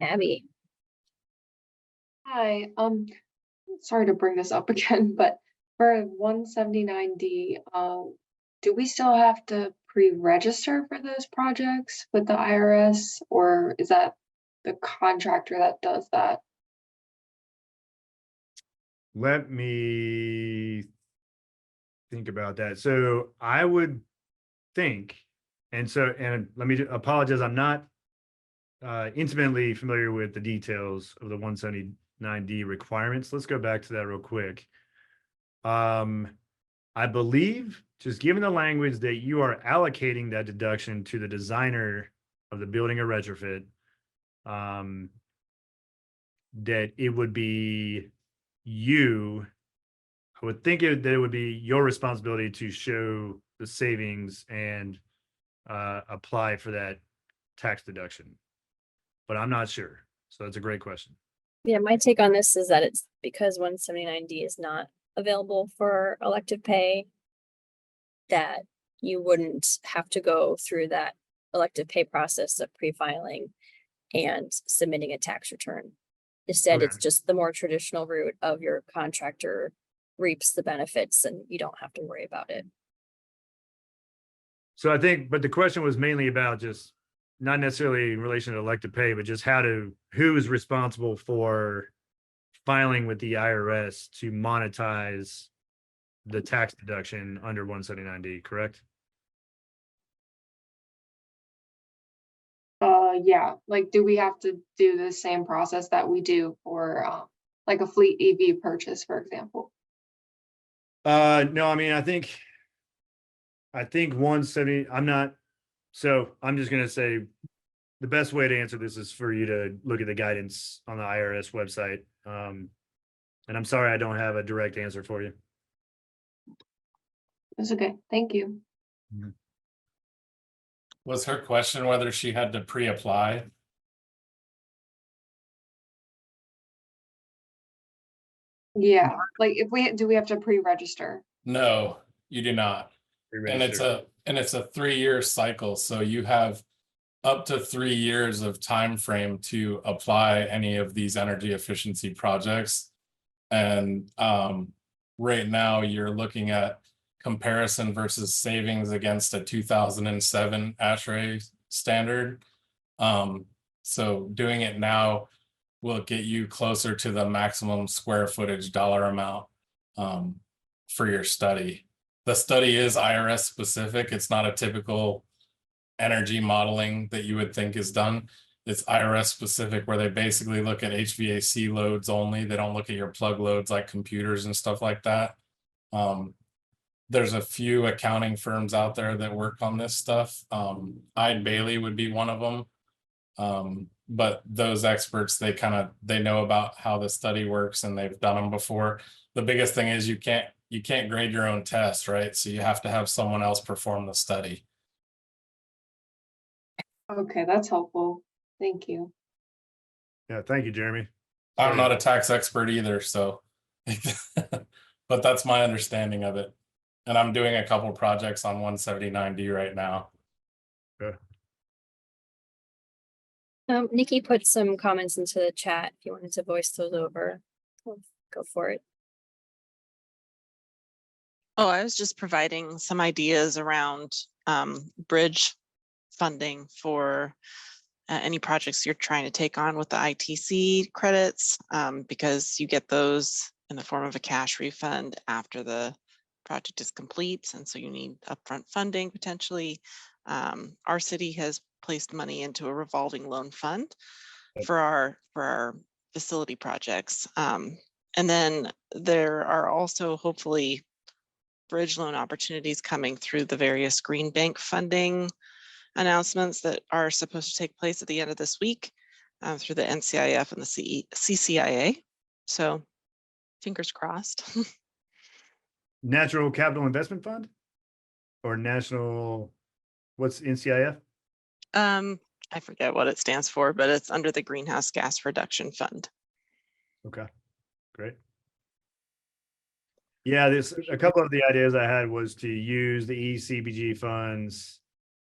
Abby. Hi, sorry to bring this up again, but for 179D, do we still have to pre-register for those projects with the IRS, or is that the contractor that does that? Let me think about that. So I would think, and let me apologize, I'm not intimately familiar with the details of the 179D requirements. Let's go back to that real quick. I believe, just given the language that you are allocating that deduction to the designer of the building or retrofit, that it would be you, I would think that it would be your responsibility to show the savings and apply for that tax deduction. But I'm not sure. So that's a great question. Yeah, my take on this is that it's because 179D is not available for elective pay, that you wouldn't have to go through that elective pay process of pre-filing and submitting a tax return. Instead, it's Okay. just the more traditional route of your contractor reaps the benefits and you don't have to worry about it. So I think, but the question was mainly about just not necessarily in relation to elected pay, but just who is responsible for filing with the IRS to monetize the tax deduction under 179D, correct? Yeah, like, do we have to do the same process that we do for, like a fleet EV purchase, for example? No, I mean, I think 170, so I'm just gonna say the best way to answer this is for you to look at the guidance on the IRS website. And I'm sorry, I don't have a direct answer for you. It's okay, thank you. Was her question whether she had to pre-apply? Yeah, like do we have to pre-register? No, you do not. And it's a 3-year cycle, so you have up to 3 years of time frame to apply any of these energy efficiency projects. And right now you're looking at comparison versus savings against a 2007 ASHRAE standard. So doing it now will get you closer to the maximum square footage dollar amount for your study. The study is IRS specific. It's not a typical energy modeling that you would think is done. It's IRS specific, where they basically look at HVAC loads only. They don't look at your plug loads like computers and stuff like that. There's a few accounting firms out there that work on this stuff. Eide Bailly would be one of them. But those experts, they know about how the study works and they've done them before. The biggest thing is you can't grade your own test, right? So you have to have someone else perform the study. Okay, that's helpful. Thank you. Yeah, thank you, Jeremy. I'm not a tax expert either, so, but that's my understanding of it. And I'm doing a couple projects on 179D right now. Okay. Nikki put some comments into the chat. If you wanted to voice those over, go for it. Oh, I was just providing some ideas around bridge funding for any projects you're trying to take on with the ITC credits, because you get those in the form of a cash refund after the project is complete. And so you need upfront funding potentially. Our city has placed money into a revolving loan fund for our facility projects. And then there are also hopefully bridge loan opportunities coming through the various green bank funding announcements that are supposed to take place at the end of this week through the NCIF and the CCIA. So fingers crossed. Natural Capital Investment Fund or National, what's NCIF? I forget what it stands for, but it's under the Greenhouse Gas Reduction Fund. Okay, great. Yeah, a couple of the ideas I had was to use the EECBG funds.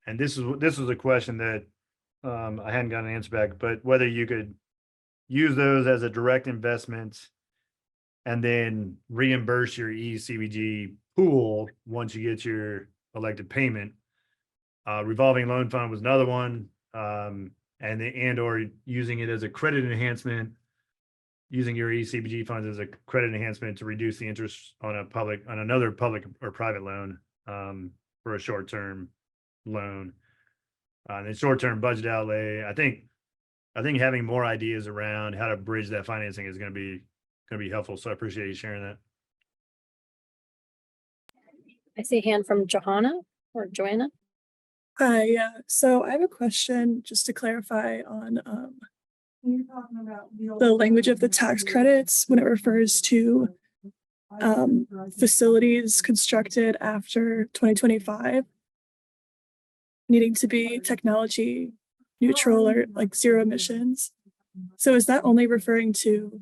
And this was a question that I hadn't gotten an answer back, but whether you could use those as a direct investment and then reimburse your EECBG pool once you get your elected payment. Revolving loan fund was another one, or using it as a credit enhancement, using your EECBG funds as a credit enhancement to reduce the interest on another public or private loan for a short-term loan. And then short-term budget outlay. I think having more ideas around how to bridge that financing is going to be helpful. So I appreciate you sharing that. I see a hand from Johanna or Joanna. Hi, yeah. So I have a question just to clarify on when you're talking about the language of the tax credits when it refers to facilities constructed after 2025 needing to be technology neutral or like zero emissions. So is that only referring to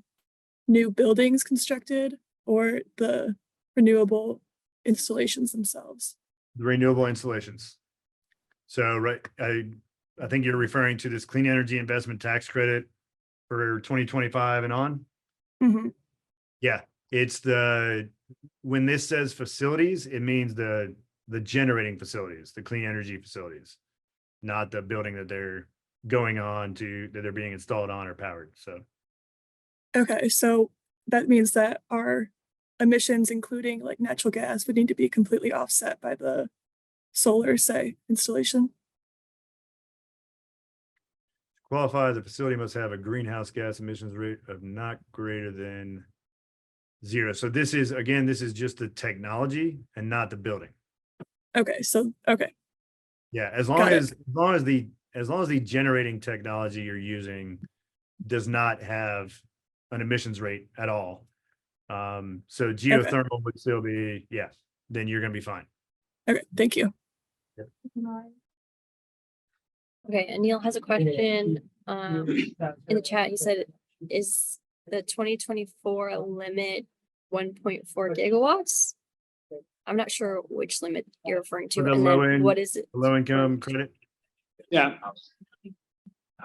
new buildings constructed or the renewable installations themselves? The renewable installations. So, right, I think you're referring to this clean energy investment tax credit for 2025 and on. Mm-hmm. Yeah, it's when this says facilities, it means the generating facilities, the clean energy facilities, not the building that they're that they're being installed on or powered. So. Okay, so that means that our emissions, including like natural gas, would need to be completely offset by the solar, say, installation. Qualify, the facility must have a greenhouse gas emissions rate of not greater than 0. So this is just the technology and not the building. Okay, so okay. Yeah, as long as the generating technology you're using does not have an emissions rate at all. So geothermal would still be, then you're gonna be fine. Okay, thank you. Yep. Okay, and Neil has a question in the chat. He said, is the 2024 limit 1.4 gigawatts? I'm not sure which limit you're referring to. For the And low then end, what is it? low income credit? Yeah.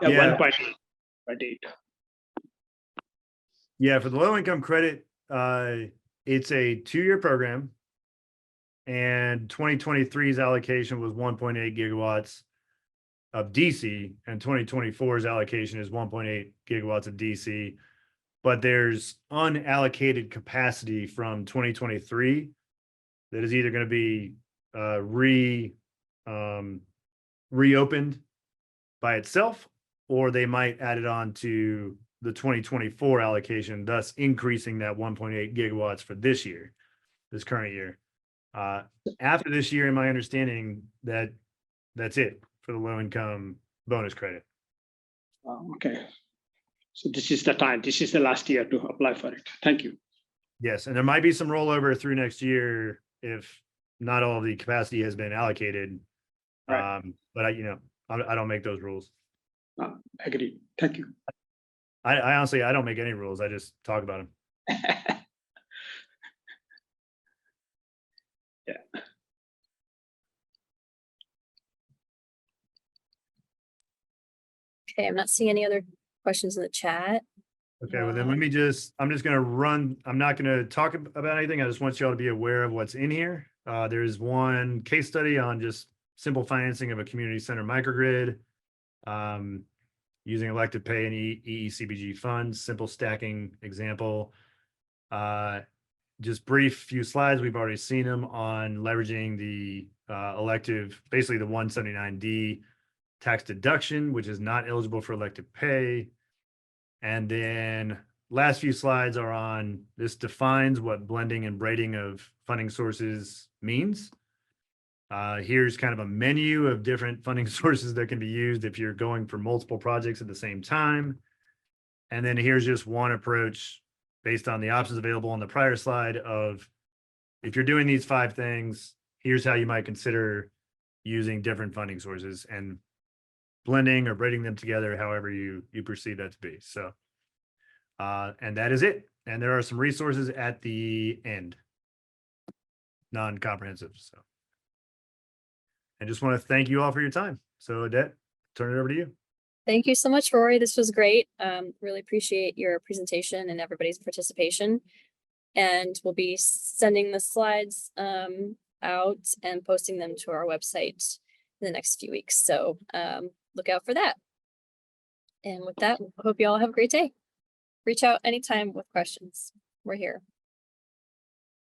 Yeah. 1.8. Yeah, for the low income credit, it's a 2-year program. And 2023's allocation was 1.8 gigawatts of DC, and 2024's allocation is 1.8 gigawatts of DC. But there's unallocated capacity from 2023 that is either going to be reopened by itself, or they might add it on to the 2024 allocation, thus increasing that 1.8 gigawatts for this current year. After this year, in my understanding, that's it for the low income bonus credit. Okay. So this is the last year to apply for it. Thank you. Yes, and there might be some rollover through next year if not all of the capacity has been allocated. Right. But I don't make those rules. Agree. Thank you. I honestly, I don't make any rules. I just talk about them. Yeah. Okay, I'm not seeing any other questions in the chat. Okay, well then I'm just gonna run. I'm not gonna talk about anything. I just want y'all to be aware of what's in here. There's one case study on just simple financing of a community center microgrid, using elected pay and EECBG funds, simple stacking example. Just brief few slides. We've already seen them on leveraging the elective, basically the 179D tax deduction, which is not eligible for elective pay. And then last few slides are on, this defines what blending and braiding of funding sources means. Here's kind of a menu of different funding sources that can be used if you're going for multiple projects at the same time. And then here's just one approach based on the options available on the prior slide of, if you're doing these 5 things, here's how you might consider using different funding sources and blending or braiding them together, however you perceive that to be. So, and that is it. And there are some resources at the end, non-comprehensive. So, I just want to thank you all for your time. So, Odette, turn it over to you. Thank you so much, Rory. This was great. Really appreciate your presentation and everybody's participation. And we'll be sending the slides out and posting them to our website in the next few weeks. So look out for that. And with that, hope you all have a great day. Reach out anytime with questions. We're here.